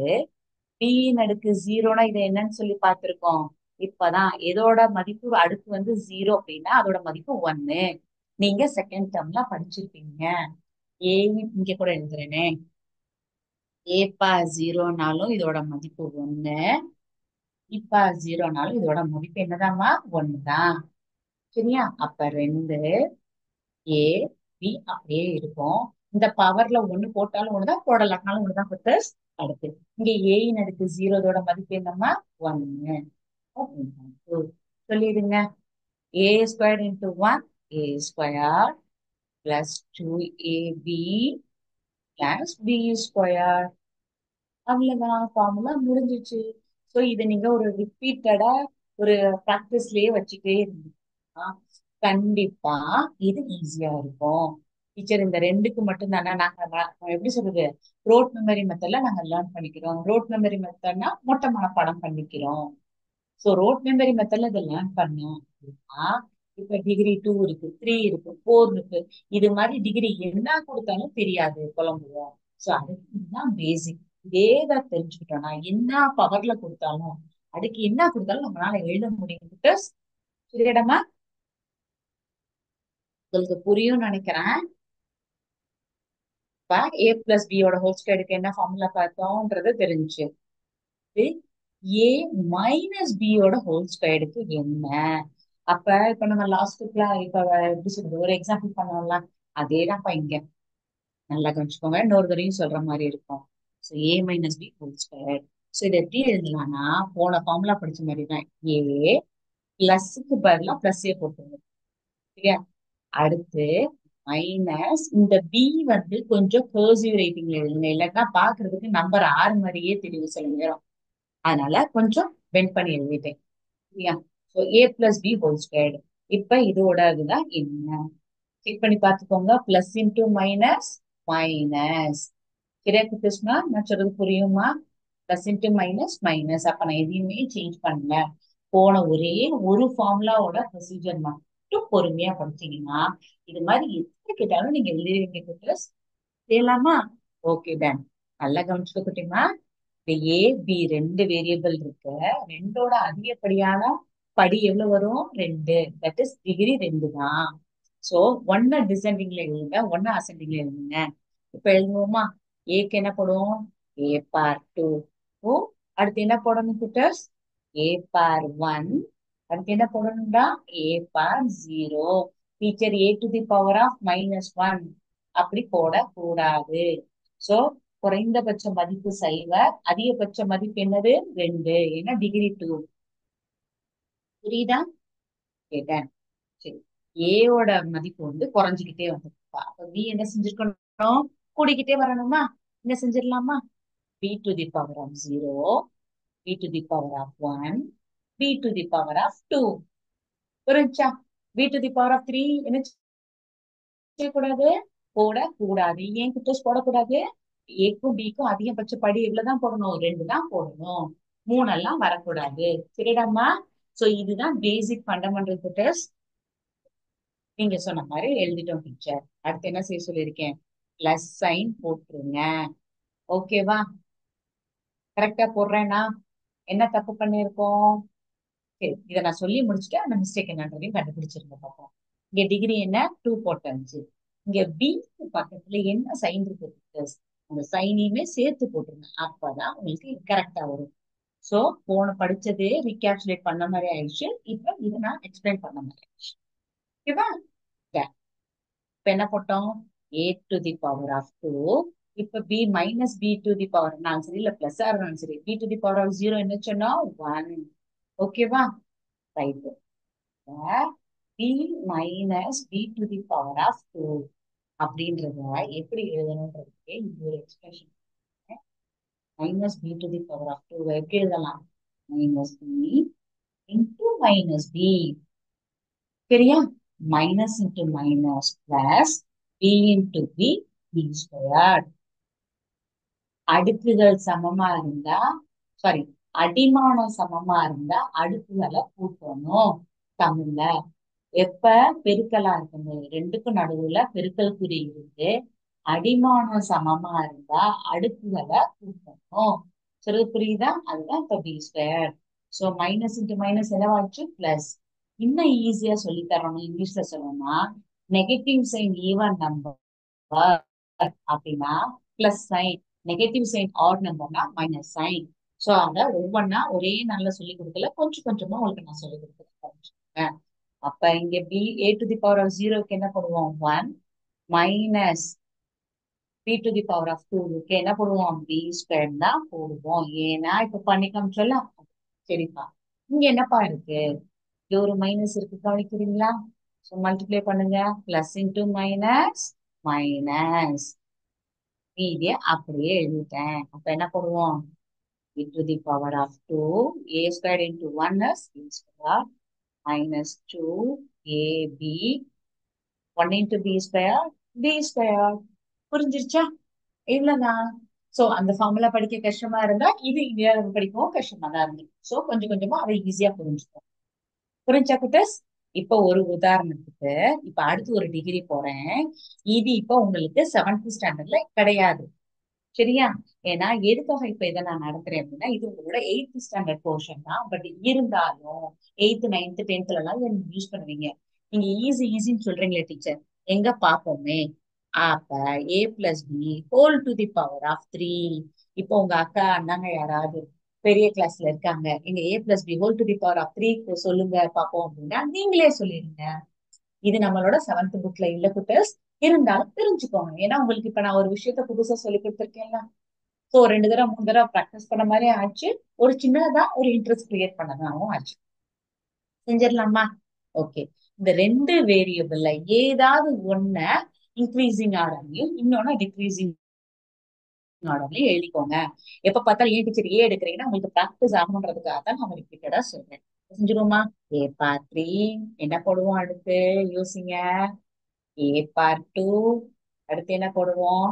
பியின் அடுக்கு 0னா இதை என்னன்னு சொல்லி பார்த்திருக்கோம். இப்பதான் எதோட மதிப்பு அடுக்கு வந்து 0 அப்படின்னா அதோட மதிப்பு 1. நீங்க செகண்ட் டேர்ம்ல படிச்சிருப்பீங்க. ஏயின் இங்க கூட எழுதுறேனே, A/0னாலும் இதோட மதிப்பு 1, B/0னாலும் இதோட மதிப்பு என்னதாம்மா, 1 தான். சரியா? அப்ப 2, ஏ, பி அப்படியே இருக்கும். இந்த பவர்ல 1 போட்டாலும் 1 தான், போடலாட்டினாலும் 1 தான். பர்பஸ். அடுத்து இங்க ஏயின் அடுக்கு 0, இதோட மதிப்பு என்னம்மா, 1. சொல்லிடுங்க. A² into 1, A² plus 2AB plus B². அவ்வளவுதான், ஃபார்முலா முடிஞ்சிச்சு. சோ இதை நீங்க ஒரு ரிப்பீட்டடா ஒரு பிராக்டிஸ்லயே வச்சுட்டே இருந்தீங்கன்னா கண்டிப்பா இது ஈஸியா இருக்கும். டீச்சர் இந்த ரெண்டுக்கு மட்டும் தானே நாங்க எப்படி சொல்றது, ரோட் மெமரி மெத்தட்ல நாங்க லேர்ன் பண்ணிக்கிறோம். ரோட் மெமரி மெத்தட்னா மொட்டை மனப்பாடம் பண்ணிக்கிறோம். சோ ரோட் மெமரி மெத்தட்ல இதை லேர்ன் பண்ணோம் அப்படின்னா, இப்ப டிகிரி 2 இருக்கு, 3 இருக்கு, 4 இருக்கு, இது மாதிரி டிகிரி என்ன கொடுத்தாலும் தெரியாது, குழம்புவோம். சோ அதுக்கு இதுதான் பேசிக். இதேதான் தெரிஞ்சுக்கிட்டோம்னா என்ன பவர்ல கொடுத்தாலும், அதுக்கு என்ன கொடுத்தாலும் நம்மளால எழுத முடியும். Because சரியாடமா? உங்களுக்கு புரியும் நினைக்கிறேன். இப்ப A+B என்ன ஃபார்முலா பார்த்தோம்ன்றது தெரிஞ்சு, A-B என்ன. அப்ப இப்ப நம்ம லாஸ்ட்டுக்குல இப்ப எப்படி சொல்றது, ஒரு எக்ஸாம்பிள் பண்ணோம்ல, அதேதான்ப்பா இங்க. நல்லா கவனிச்சுக்கோங்க, இன்னொரு தடவையும் சொல்ற மாதிரி இருக்கும். So A-B. ஸோ இதை எப்படி எழுதலாம்னா, போன ஃபார்முலா படிச்ச மாதிரி தான். ஏ பிளஸ்க்கு பதிலா பிளஸ்ஸே போட்டுருங்க. சரியா? அடுத்து மைனஸ் இந்த பி வந்து கொஞ்சம் கர்சிவ் ரைட்டிங்ல எழுதுங்க, இல்லைன்னா பாக்குறதுக்கு நம்பர் 6 மாதிரியே தெரியும் சில நேரம். அதனால கொஞ்சம் பெண்ட் பண்ணி எழுதிட்டேன். சரியா? So A+B². இப்ப இதோட இதுதான் என்ன, செக் பண்ணி பார்த்துக்கோங்க. Plus into minus minus. சரியா குட்டீஸ்மா? நான் சொல்றது புரியுமா? Plus into minus minus. அப்ப நான் எதையுமே சேஞ்ச் பண்ணல. போன ஒரே ஒரு ஃபார்முலாவோட ப்ரொசீஜர் மட்டும் பொறுமையா படிச்சீங்கன்னா இது மாதிரி எத்தனை கேட்டாலும் நீங்க எழுதுவீங்க குட்டீஸ். செய்யலாமா? Okay done. நல்லா கவனிச்சுக்க குட்டிமா. இந்த ஏ பி ரெண்டு வேரியபிள் இருக்கு. ரெண்டோட அதிகப்படியான படி எவ்வளவு வரும்? ரெண்டு. தட் இஸ் டிகிரி ரெண்டு தான். சோ ஒன்னு டிசெண்டிங்ல எழுதுங்க, ஒன்னு அசெண்டிங்ல எழுதுங்க. இப்ப எழுதுவோமா? ஏக்கு என்ன போடும்? ஏ பார் டூ. ஓ, அடுத்து என்ன போடணும் குட்டர்ஸ்? ஏ பார் ஒன். அடுத்து என்ன போடணும்டா? A bar zero. Teacher a to the power of minus one அப்படி போடக்கூடாது. சோ குறைந்தபட்ச மதிப்பு சைவர், அதிகபட்ச மதிப்பு என்னது? ரெண்டு. ஏன்னா டிகிரி டூ. புரியுதா? கேட்டேன். சரி. ஏவோட மதிப்பு வந்து குறைஞ்சுக்கிட்டே வந்துருப்பா. அப்ப பி என்ன செஞ்சிருக்கணும்? கூடிக்கிட்டே வரணுமா? என்ன செஞ்சிடலாமா? B to the power of zero, b to the power of one, b to the power of two. புரிஞ்சா? B to the power of three என்ன செய்யக்கூடாது? போடக்கூடாது. ஏன் கிட்டஸ் போடக்கூடாது? ஏக்கும் பிக்கும் அதிகபட்ச படி எவ்வளவுதான் போடணும்? ரெண்டு தான் போடணும். மூணெல்லாம் வரக்கூடாது. சரிடாம்மா? சோ இதுதான் பேசிக் ஃபண்டமெண்டல் கிட்டஸ். நீங்க சொன்ன மாதிரி எழுதிட்டோம் டீச்சர். அடுத்து என்ன செய்ய சொல்லியிருக்கேன்? பிளஸ் சைன் போட்டுருங்க. ஓகேவா? கரெக்டா போடுறேன்னா என்ன தப்பு பண்ணிருக்கோம்? சரி, இதை நான் சொல்லி முடிச்சுட்டு அந்த மிஸ்டேக் என்னன்றதையும் கண்டுபிடிச்சிருங்க பார்ப்போம். இங்க டிகிரி என்ன? டூ போட்டாச்சு. இங்க பி பக்கத்துல என்ன சைன் இருக்கு? அந்த சைனையுமே சேர்த்து போட்டுருங்க. அப்பதான் உங்களுக்கு கரெக்டா வரும். சோ போன படிச்சதே ரீகேப்சுலேட் பண்ண மாதிரி ஆயிடுச்சு. இப்ப இதை நான் எக்ஸ்பிளைன் பண்ண மாதிரி ஆயிடுச்சு. ஓகேவா? இப்ப என்ன போட்டோம்? A to the power of two. இப்ப b minus B to the power இருந்தாலும் சரி, இல்ல பிளஸ் இருந்தாலும் சரி, b to the power of zero என்ன சொன்னோம்? ஒன். ஓகேவா? Right. B minus B to the power of two அப்படின்றத எப்படி எழுதணும்ன்றதுக்கு இது ஒரு expression. Minus B to the power of two எப்படி எழுதலாம்? Minus B into minus b. சரியா? Minus into minus plus b into B, B square. அடுக்குகள் சமமா இருந்தா, சாரி, அடிமானம் சமமா இருந்தா அடுக்குகளை கூட்டணும் தமிழ்ல. எப்ப பெருக்கலா இருக்கணும், ரெண்டுக்கும் நடுவுல பெருக்கல் குறி இருக்கு. அடிமானம் சமமா இருந்தா அடுக்குகளை கூட்டணும். சரி, புரியுதா? அதுதான் இப்ப B square. So minus into minus என்னவாச்சு? பிளஸ். இன்னும் ஈஸியா சொல்லி தரணும், இங்கிலீஷ்ல சொல்லணும்னா நெகட்டிவ் சைன் ஈவன் நம்பர் அப்படின்னா plus sign, negative sign odd நம்பர்னா மைனஸ் சைன். சோ அத ஒவ்வொன்னா ஒரே நாள்ல சொல்லி கொடுக்கல, கொஞ்சம் கொஞ்சமா உங்களுக்கு நான் சொல்லி கொடுக்குறேன். அப்ப இங்க B A to the power of ஜீரோக்கு என்ன பண்ணுவோம்? One minus B to the power of டூக்கு என்ன போடுவோம்? பி ஸ்கொயர் தான் போடுவோம். ஏன்னா இப்ப பண்ணி காமிச்சோம்ல. சரிப்பா. இங்க என்னப்பா இருக்கு? இது ஒரு மைனஸ் இருக்கு, கவனிக்கிறீங்களா? ஸோ மல்டிப்ளை பண்ணுங்க. Plus into minus minus. மீதிய அப்படியே எழுதிட்டேன். அப்ப என்ன போடுவோம்? e to the power of 2 a squared into 1 is b square minus 2ab 1 into b square b square. புரிஞ்சிருச்சா? இவ்வளவுதான். சோ அந்த ஃபார்முலா படிக்க கஷ்டமா இருந்தா இது இங்க படிக்கவும் கஷ்டமா தான் இருக்கு. சோ கொஞ்சம் கொஞ்சமா அதை ஈஸியா புரிஞ்சுக்கும். புரிஞ்சா குட்டஸ்? இப்ப ஒரு உதாரணத்துக்கு, இப்ப அடுத்து ஒரு டிகிரி போறேன். இது இப்ப உங்களுக்கு செவன்த் ஸ்டாண்டர்ட்ல கிடையாது. சரியா? ஏன்னா எதுக்காக இப்ப இதை நான் நடத்துறேன் அப்படின்னா இது உங்களோட எயித்து ஸ்டாண்டர்ட் போர்ஷன் தான். பட் இருந்தாலும் எயித்து நைன்த் டென்த்ல எல்லாம் இதை நீங்க யூஸ் பண்ணுவீங்க. நீங்க ஈஸி ஈஸின்னு சொல்றீங்களே டீச்சர், எங்க பாப்போமே. அப்ப A plus B whole to the power of three. இப்போ உங்க அக்கா அண்ணாங்க யாராவது பெரிய கிளாஸ்ல இருக்காங்க, எங்க A plus B whole to the power of three சொல்லுங்க பாப்போம் அப்படின்னா நீங்களே சொல்லிடுங்க. இது நம்மளோட செவன்த் புக்ல இல்ல குட்டர்ஸ். இருந்தாலும் தெரிஞ்சுக்கோங்க. ஏன்னா உங்களுக்கு இப்ப நான் ஒரு விஷயத்த புதுசா சொல்லி கொடுத்துருக்கேன்ல. சோ ரெண்டு தடவை மூணு தடவை ப்ராக்டிஸ் பண்ண மாதிரி ஆச்சு. ஒரு சின்னதா ஒரு இன்ட்ரெஸ்ட் கிரியேட் பண்ணதாகவும் ஆச்சு. செஞ்சிடலாமா? ஓகே. இந்த ரெண்டு வேரியபிள்ல ஏதாவது ஒன்ன இன்க்ரீசிங் ஆர்டர்லயும் இன்னொன்னு டிக்ரீசிங் ஆர்டர்லயும் எழுதிக்கோங்க. எப்ப பார்த்தாலும் ஏன் டீச்சர் ஏ எடுக்கிறீங்கன்னா உங்களுக்கு ப்ராக்டிஸ் ஆகணுன்றதுக்காக தான் நான் ரிப்பீட்டடா சொல்றேன். செஞ்சிருவோமா? ஏ பார் த்ரீ என்ன போடுவோம் அடுத்து? யோசிங்க. ஏ பார் டூ. அடுத்து என்ன போடுவோம்?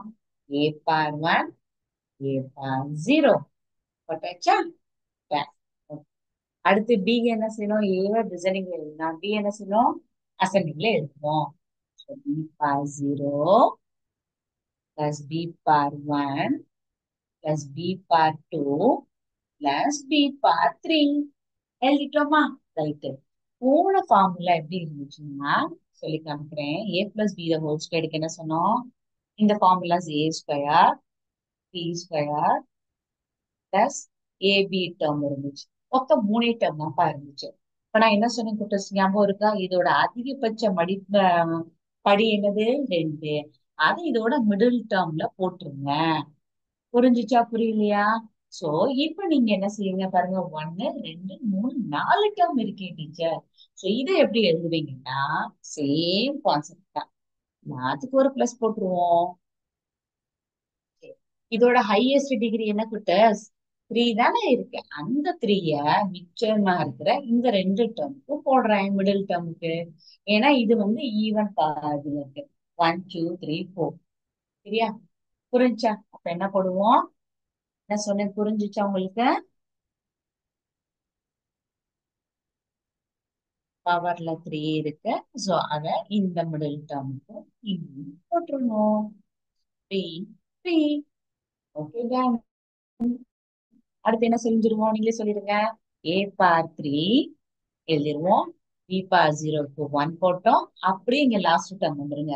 ஏ பார் ஒன், ஏ பார் ஜீரோ. போட்டாச்சா? Yes. அடுத்து பி என்ன செய்யணும்? ஏவ டிசைனிங்ல எழுதலாம். பி என்ன செய்யணும்? அசெண்டிங்ல எழுதுவோம். B bar 0 plus B power 1 plus B bar 2 plus B bar 3 எழுதிட்டோமா? Right. போன ஃபார்முலா எப்படி இருந்துச்சுன்னா சொல்லி காமிக்கிறேன். ஏ பிளஸ் பி ஹோல் ஸ்கொயருக்கு என்ன சொன்னோம்? இந்த formulas A square B square plus AB term இருந்துச்சு. மொத்தம் மூணே டேர்ம் தான்ப்பா இருந்துச்சு. இப்ப நான் என்ன சொன்னேன் குட்டஸ் ஞாபகம் இருக்கா? இதோட அதிகபட்ச படி என்னது? 2. அது இதோட மிடில் டேர்ம்ல போட்டுருங்க. புரிஞ்சுச்சா புரியலையா? சோ இப்ப நீங்க என்ன செய்யுங்க பாருங்க. 1 2 3 4 டேர்ம் இருக்கே டீச்சர். சோ இதை எப்படி எழுதுவீங்கன்னா சேம் கான்செப்ட் தான். அதுக்கு ஒரு பிளஸ் போட்டுருவோம். இதோட ஹையஸ்ட் டிகிரி என்ன குட்டஸ்? 3 தானே இருக்கு. அந்த 3ய மிச்சமா இருக்கிற இந்த ரெண்டு டேர்முக்கு போடுறேன், மிடில் டேர்முக்கு. ஏன்னா இது வந்து ஈவன் இதுல இருக்கு. 1 2 3 4. சரியா? புரிஞ்சா? அப்ப என்ன போடுவோம்? என்ன சொன்னேன் புரிஞ்சுச்சா உங்களுக்கு? பவர்ல 3 இருக்கு. சோ அத இந்த மிடில் டேர்முக்கு போட்டுருணும். 3 3. ஓகே. அடுத்து என்ன செஞ்சிருவோம்? நீங்களே சொல்லிடுங்க. ஏ பார் 3 எழுதிருவோம். பி பார் 0க்கு 1 போட்டோம். அப்படியே இங்க லாஸ்ட் டேர்ம் வந்துருங்க.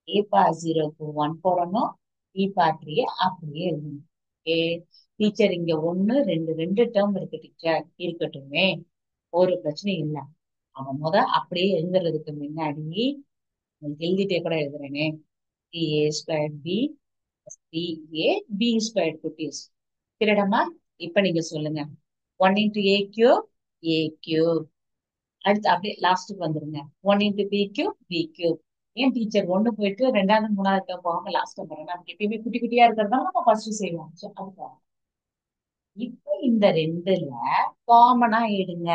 ஏ பார் 0க்கு 1 போடணும். பி பார் 3 அப்படியே எழுதணும். ஓகே. டீச்சர் இங்க 1 2 ரெண்டு டேர்ம் இருக்கு டீச்சர். இருக்கட்டுமே, ஒரு பிரச்சனையும் இல்லை. அவன் அப்படியே எழுதுறதுக்கு முன்னாடி எழுதிட்டே கூட எழுதுறேனே. A square B C A B square குட்டீஸ். சரிடமா? இப்ப நீங்க சொல்லுங்க. 1 into A cube A cube. அடுத்து அப்படியே லாஸ்ட்டுக்கு வந்துருங்க. 1 into B cube B cube. ஏன் டீச்சர் ஒண்ணு போயிட்டு ரெண்டாவது மூணாவது போகாம லாஸ்ட் போறோம்? நமக்கு எப்பயுமே குட்டி குட்டியா இருக்கிறதா நம்ம ஃபர்ஸ்ட் செய்வோம். So, அதுக்காக இப்ப இந்த ரெண்டுல காமனா எடுங்க.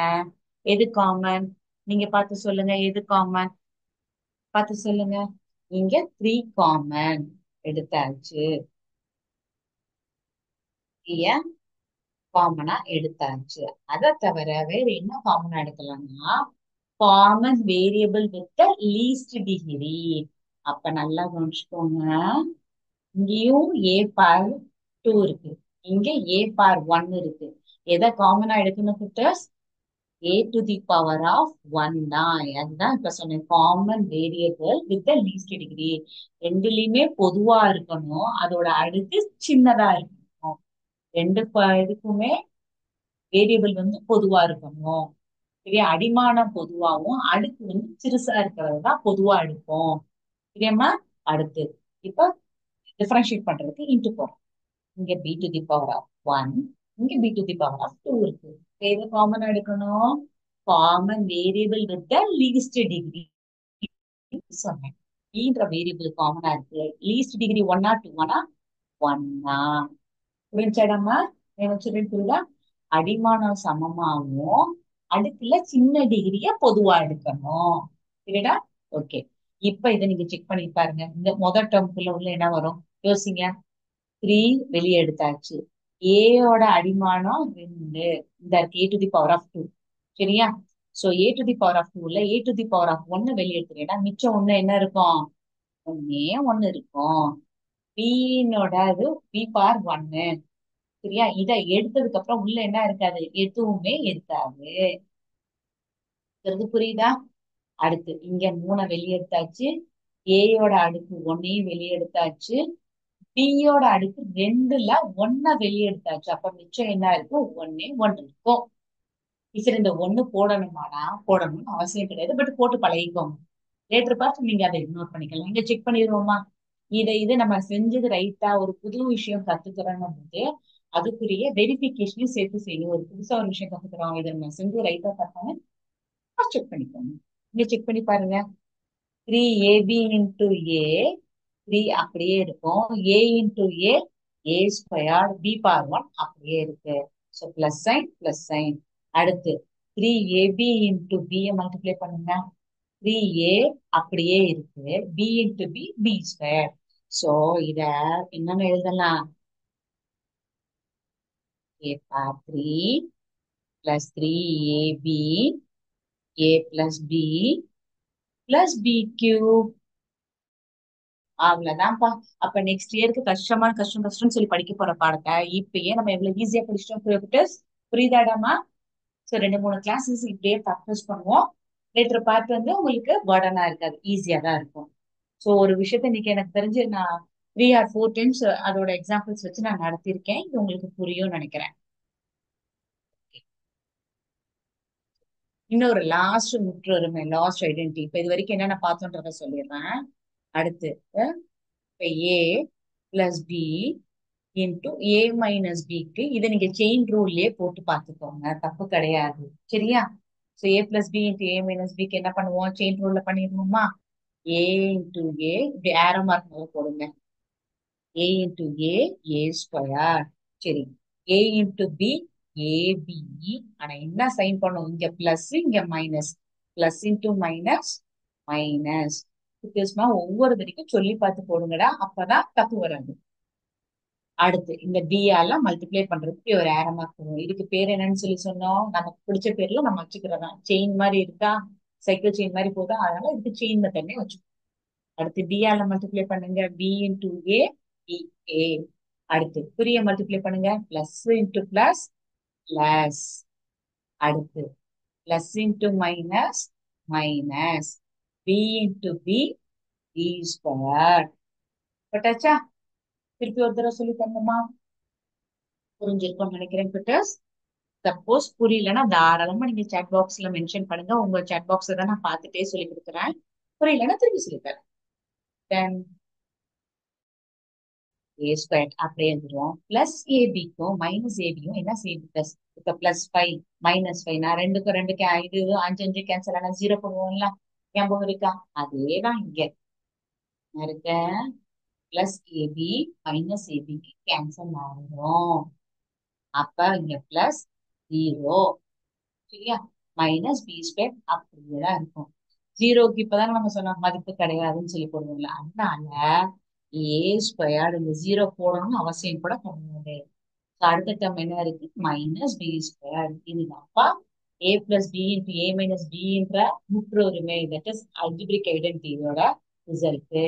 எது காமன்? நீங்க பார்த்து சொல்லுங்க. எது காமன்? பார்த்து சொல்லுங்க. இங்க 3 காமன் எடுத்தாச்சு. காமனா எடுத்தாச்சு. அதை தவிர வேற என்ன காமனா எடுக்கலாம்னா common variable with least degree. அப்ப நல்லா கவனிச்சுக்கோங்க. இங்கேயும் ஏ பார் 2 இருக்கு, இங்க ஏ பார் 1 இருக்கு. எதை காமனா எடுக்கணும் குட்டர்ஸ்? A to the power of 1 தான். அதுதான் இப்ப சொன்னேன், common variable with least degree. ரெண்டுலயுமே பொதுவா இருக்கணும், அதோட அடுக்கு சின்னதா இருக்கணும். ரெண்டு இதுக்குமே வேரியபிள் வந்து பொதுவா இருக்கணும். சரியா? அடிமானம் பொதுவாவும் அடுக்கு வந்து சிறுசா இருக்கிறது தான் பொதுவா எடுப்போம். சரியாம்மா? அடுத்து இப்ப டிஃபரன்ஷியேட் பண்றதுக்கு இன்ட்டு போறோம். இங்க B to the power of 1, இங்க B to the power of 2 இருக்கு. எது காமன் எடுக்கணும்? Common variable with least degree சொன்னேன். ஈன்ற வேரியபிள் காமனா இருக்கு. லீஸ்ட் டிகிரி 1 ஆ 2 ஆனா 1 தான். புரிஞ்சாடாமா? எனக்கு சொல்லி புரியுதா? அடிமானம் சமமாகவும் அடுக்குல சின்ன டிகிரிய பொதுவா எடுக்கணும். சரிடா? ஓகே. இப்ப இதை நீங்க செக் பண்ணி பாருங்க. இந்த முதல் டேர்முக்குள்ள உள்ள என்ன வரும்? யோசிங்க. 3 வெளியே எடுத்தாச்சு. ஏயோட அடிமானம் 2. இந்த A to the power of 2. சரியா? So A to the power of 2ல A to the power of 1 வெளியே எடுத்துட்டேன்னா மிச்சம் ஒண்ணு என்ன இருக்கும்? ஒன்னே ஒண்ணு இருக்கும். பின்னோட அது பி பார் 1. சரியா? இதை எடுத்ததுக்கு அப்புறம் உள்ள என்ன இருக்காது? எதுவுமே இருக்காது. புரியுதா? அடுத்து இங்க 3 வெளியெடுத்தாச்சு. ஏயோட அடுக்கு 1ஐயும் வெளியெடுத்தாச்சு. பியோட அடுக்கு 2ல 1 வெளியெடுத்தாச்சு. அப்ப மிச்சம் என்ன இருக்கும்? 1 1 இருக்கும். சரி, இந்த 1 போடணுமானா போடணும்னு அவசியம் கிடையாது, பட் போட்டு பழகிக்கோங்க. லேட்டர் பார்த்து நீங்க அதை இக்னோர் பண்ணிக்கலாம். இங்க செக் பண்ணிடுவோமா? இது நம்ம செஞ்சது ரைட்டா? ஒரு புது விஷயம் கத்துக்கிறோம் போது அதுக்குரிய வெரிபிகேஷனையும் சேர்த்து செய்யணும். ஒரு புதுசா ஒரு விஷயம் கத்துக்கிறோம், இதை நம்ம செஞ்சு ரைட்டா தப்பான்னு செக் பண்ணிக்கோங்க. இங்க செக் பண்ணி பாருங்க. 3ab இன்டூ ஏ 3 அப்படியே இருக்கும். A into A A square B power 1 அப்படியே இருக்கு. So plus sign plus sign. அடுத்து 3ab இன்டூ பி மல்டிப்ளை பண்ணுங்க. 3a அப்படியே இருக்கு. b into B B square. So இத என்னன்னு எழுதலாம்? A power 3 plus 3ab a plus b plus b cube. அவ்வளவுதான்ப்பா. அப்ப நெக்ஸ்ட் இயருக்கு கஷ்டம்னு சொல்லி படிக்க போற பாடத்தை இப்பயே நம்ம எவ்வளவு ஈஸியா படிச்சிட்டோம் புரியுது? புரியுதாடாமா? சோ 2 3 கிளாஸஸ் இப்படியே ப்ராக்டிஸ் பண்ணுவோம். லேட்டர் பார்ட் வந்து உங்களுக்கு பர்டனா இருக்காது, ஈஸியா தான் இருக்கும். சோ ஒரு விஷயத்த இன்னைக்கு எனக்கு தெரிஞ்சு நான் 3 or 4 டைம்ஸ் அதோட எக்ஸாம்பிள்ஸ் வச்சு நான் நடத்திருக்கேன். இது உங்களுக்கு புரியும்னு நினைக்கிறேன். இன்னொரு லாஸ்ட் முற்றுரிமை, லாஸ்ட் ஐடென்டிட்டி. இப்ப இது வரைக்கும் என்னென்ன பார்த்தோன்றத சொல்லிடுறேன். அடுத்து இப்ப ஏ பிளஸ் பி இன்டூ ஏ மைனஸ் பிக்கு இதை நீங்க செயின் ரூல்லயே போட்டு பார்த்துக்கோங்க, தப்பு கிடையாது. சரியா? சோ ஏ பிளஸ் பி இன்டூ ஏ மைனஸ் பிக்கு என்ன பண்ணுவோம்? செயின் ரூல்ல பண்ணிடுவோமா? ஏ இன்டூ ஏ, இப்படி ஆரோ மார்க் போடுங்க. ஏ இன்டூ ஏ, ஏ ஸ்கொயர். சரி, ஏ இன்டூ பி, ஏபி. ஆனா என்ன சைன் பண்ணும்? இங்க பிளஸ் இங்க minus. Plus into minus, minus. வித்தியாசமா ஒவ்வொரு தடவைக்கும் சொல்லி பார்த்து போடுங்கடா, அப்பதான் தப்பு வராது. அடுத்து இந்த பி ஆல மல்டிப்ளை பண்றதுக்கு ஒரு ஏரோ மார்க் பண்ணுவோம். இதுக்கு பேர் என்னன்னு சொல்லி சொன்னோம்? நமக்கு பிடிச்ச பேர்ல நம்ம வச்சுக்கிறதா. செயின் மாதிரி இருக்கா, சைக்கிள் செயின் மாதிரி போதா, அதனால இதுக்கு செயின் மெத்தட்னே வச்சு. அடுத்து பி ஆல மல்டிப்ளை பண்ணுங்க, B into A, B A. அடுத்து குறிய மல்டிப்ளை பண்ணுங்க, பிளஸ் இன்டூ பிளஸ், பிளஸ். அடுத்து plus into minus, minus. B into B, B square. பட்டாச்சா? திருப்பி ஒரு தடவை சொல்லி தரணுமா? புரிஞ்சிருக்கும்னு நினைக்கிறேன் கிட்டஸ். சப்போஸ் புரியலன்னா தாராளமா நீங்க சாட் பாக்ஸ்ல மென்ஷன் பண்ணுங்க. உங்க சாட் பாக்ஸ் தான் நான் பார்த்துட்டே சொல்லி கொடுக்குறேன். புரியலன்னா திருப்பி சொல்லி தரேன். தென் ஏ ஸ்கொயர் அப்படியே எழுதுவோம். பிளஸ் ஏபிக்கும் மைனஸ் ஏபியும் என்ன செய்யுது? பிளஸ். இப்ப +5 -5, நான் ரெண்டுக்கும் ரெண்டு இது 5 5 கேன்சல் ஆனா 0 போடுவோம்ல, ஞாபகம் இருக்கா? அதேதான் இங்க இருக்க. பிளஸ் ஏபி மைனஸ் ஏபிக்கு கேன்சல் ஆயிரும். அப்ப இங்க பிளஸ் 0. சரியா? மைனஸ் பி ஸ்கொயர் அப்படியேதான் இருக்கும். 0க்கு இப்பதான் நம்ம சொன்ன மதிப்பு கிடையாதுன்னு சொல்லி போடுவோம்ல, அதனால ஏ ஸ்கொயர் இந்த 0 போடணும்னு அவசியம் கூட கிடையாது. அடுத்த டேர்ம் என்ன இருக்கு? Minus B square. இதுதான்ப்பா A plus B into A minus பின்ற முற்றுரிமை, தட் இஸ் அல்ஜிபிரிக் ஐடென்டிட்டியோட ரிசல்ட்.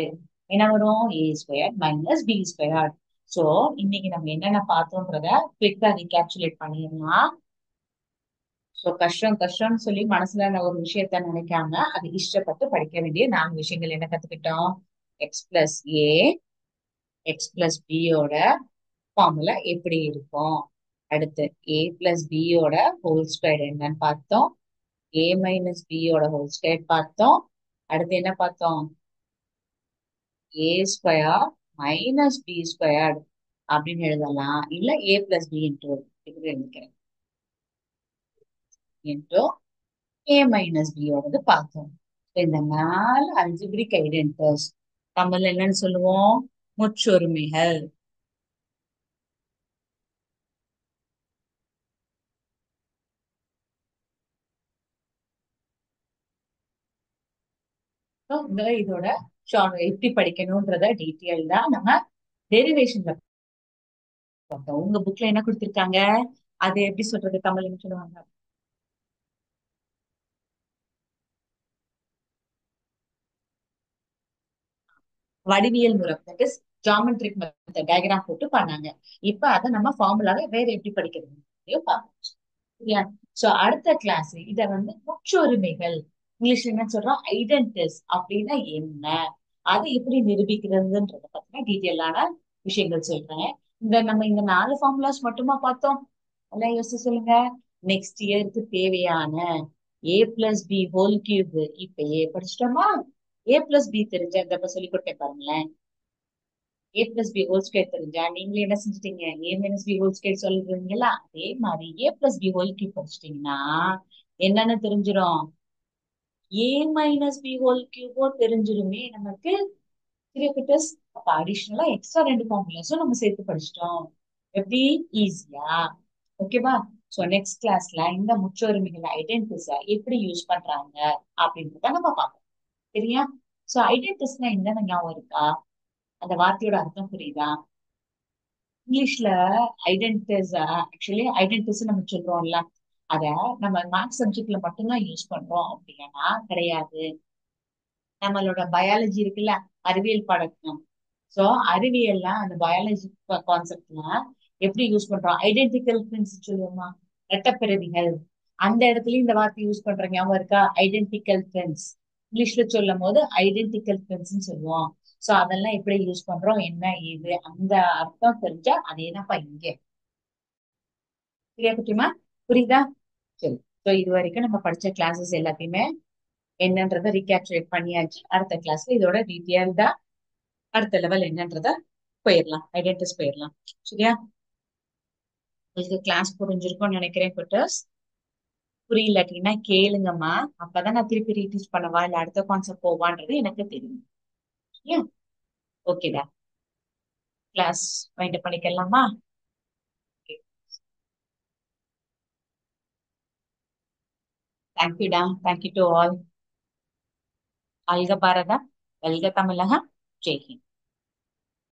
என்ன வரும்? A square minus B square. So இன்னைக்கு நம்ம என்னென்ன பார்த்தோம்ன்றத குவிக்கா ரீகேப்சுலேட் பண்ணிடலாம். சோ கஷ்டம்னு சொல்லி மனசுல ஒரு விஷயத்த நினைக்காம அது இஷ்டப்பட்டு படிக்க வேண்டிய 4 விஷயங்கள் என்ன கத்துக்கிட்டோம்? X plus A, X plus பியோட ஃபார்முலா எப்படி இருக்கும்? அடுத்து ஏ பிளஸ் பியோட ஹோல் ஸ்கொயர் என்னன்னு பார்த்தோம். ஏ மைனஸ் பியோட ஹோல் ஸ்கொயர் பார்த்தோம். அடுத்து என்ன பார்த்தோம்? ஏ ஸ்கொயர் மைனஸ் பி ஸ்கொயர் அப்படின்னு எழுதலாம். இல்ல ஏ பிளஸ் பி இன்டூ எழுதிக்கிறேன் இன்டூ ஏ மைனஸ் பியோடது பார்த்தோம். இந்த 4 அல்ஜிபிரிக் ஐடென்டிட்டீஸ் தமிழ்ல என்னன்னு சொல்லுவோம்? முற்றொருமைகள். இதோட எப்படி படிக்கணும்ன்றத டீட்டெயில்டா நம்ம டெரிவேஷன்ல பார்த்தோம். உங்க புக்ல என்ன கொடுத்திருக்காங்க? அது எப்படி சொல்றது தமிழ்னு சொல்லுவாங்க? வடிவியல் முறை, that is geometric method, diagram போட்டு பண்ணாங்க. இப்ப அதை நம்ம ஃபார்முலாவை வேற எப்படி படிக்கிறது பார்ப்போம். சரியா? சோ அடுத்த கிளாஸ் இத வந்து முற்றுரிமைகள், இங்கிலீஷ்ல என்ன சொல்றோம்? ஐடென்டிஸ் அப்படின்னா என்ன, அதை எப்படி நிரூபிக்கிறதுன்றத பத்தின டீட்டெயிலான விஷயங்கள் சொல்றேன். நம்ம இந்த 4 ஃபார்முலாஸ் மட்டுமா பார்த்தோம்? எல்லாம் யோசிச்சு சொல்லுங்க. நெக்ஸ்ட் இயருக்கு தேவையான ஏ பிளஸ் பி ஹோல் கியூப் இப்ப ஏ படிச்சிட்டோமா? ஏ பிளஸ் பி தெரிஞ்ச இந்த சொல்லி கொடுத்தேன் பாருங்களேன். ஏ பிளஸ் பி ஹோல் ஸ்கொயர் தெரிஞ்சா நீங்களே என்ன செஞ்சுட்டீங்க? ஏ மைனஸ் பி ஹோல் ஸ்கொயர் சொல்றீங்களா? அதே மாதிரி ஏ பிளஸ் பி ஹோல் கியூப் படிச்சிட்டீங்கன்னா என்னன்னு தெரிஞ்சிடும்? ஏ மைனஸ் பி ஹோல் கியூபோ தெரிஞ்சிருமே நமக்கு. கிரியேட்டர்ஸ் அப்ப அடிஷனலா எக்ஸ்ட்ரா 2 ஃபார்முலாஸும் நம்ம சேர்த்து படிச்சிட்டோம். எப்படி? ஈஸியா. ஓகேவா? சோ நெக்ஸ்ட் கிளாஸ்ல இந்த முற்றொருமைகள் ஐடென்டிஸ் எப்படி யூஸ் பண்றாங்க அப்படின்றத நம்ம பார்ப்போம். சரியா? சோ ஐடென்டிஸ்னா என்னன்னு ஞாபகம் இருக்கா? அந்த வார்த்தையோட அர்த்தம் புரியுதா? இங்கிலீஷ்ல ஐடென்டிஸ் ஆக்சுவலி ஐடென்டிஸ் நம்ம சொல்றோம்ல, அத நம்ம மேத்ஸ் சப்ஜெக்ட்ல மட்டும்தான் யூஸ் பண்றோம் அப்படின்னா கிடையாது. நம்மளோட பயாலஜி இருக்குல்ல, அறிவியல் பாடத்துல, சோ அறிவியல்ல அந்த பயாலஜி கான்செப்ட்ல எப்படி யூஸ் பண்றோம், ஐடென்டிக்கல் ட்வின்ஸ் சொல்லுவோமா, இரட்டைப்பிறவிகள், அந்த இடத்துலயும் இந்த வார்த்தை யூஸ் பண்ற ஞாபகம் இருக்கா? ஐடென்டிக்கல் ட்வின்ஸ் இங்கிலீஷ்ல சொல்லும் போது ஐடென்டிக்கல் ட்வின்ஸ் சொல்லுவோம். சோ அதெல்லாம் எப்படி யூஸ் பண்றோம், என்ன ஏது, அந்த அர்த்தம் தெரிஞ்சா அதேதான்ப்பா இங்க. சரியா குட்டிமா? புரியுதா? சரி. சோ இது வரைக்கும் நம்ம படிச்ச கிளாஸஸ் எல்லாத்தையுமே என்னன்றதை ரீகேப்சுலேட் பண்ணியாச்சு. அடுத்த கிளாஸ்ல இதோட டீட்டெயில்டா அடுத்த லெவல் என்னன்றத போயிடலாம், ஐடென்டிஸ் போயிடலாம். சரியா? உங்களுக்கு கிளாஸ் புரிஞ்சிருக்கும்னு நினைக்கிறேன் குட்டர்ஸ். புரியலட்டினா கேளுங்கம்மா. அப்பதான் நான் திருப்பி ரீடீச் பண்ணவா இல்ல அடுத்த கான்செப்ட் போவான்றது எனக்கு தெரியும். சரியா? ஓகேடா. கிளாஸ் வைண்ட் அப் பண்ணிக்கலாமா? தேங்க்யூடா. Thank you to all. அல்க பாரதம், வெல்க தமிழகம், ஜெய் ஹிந்த்.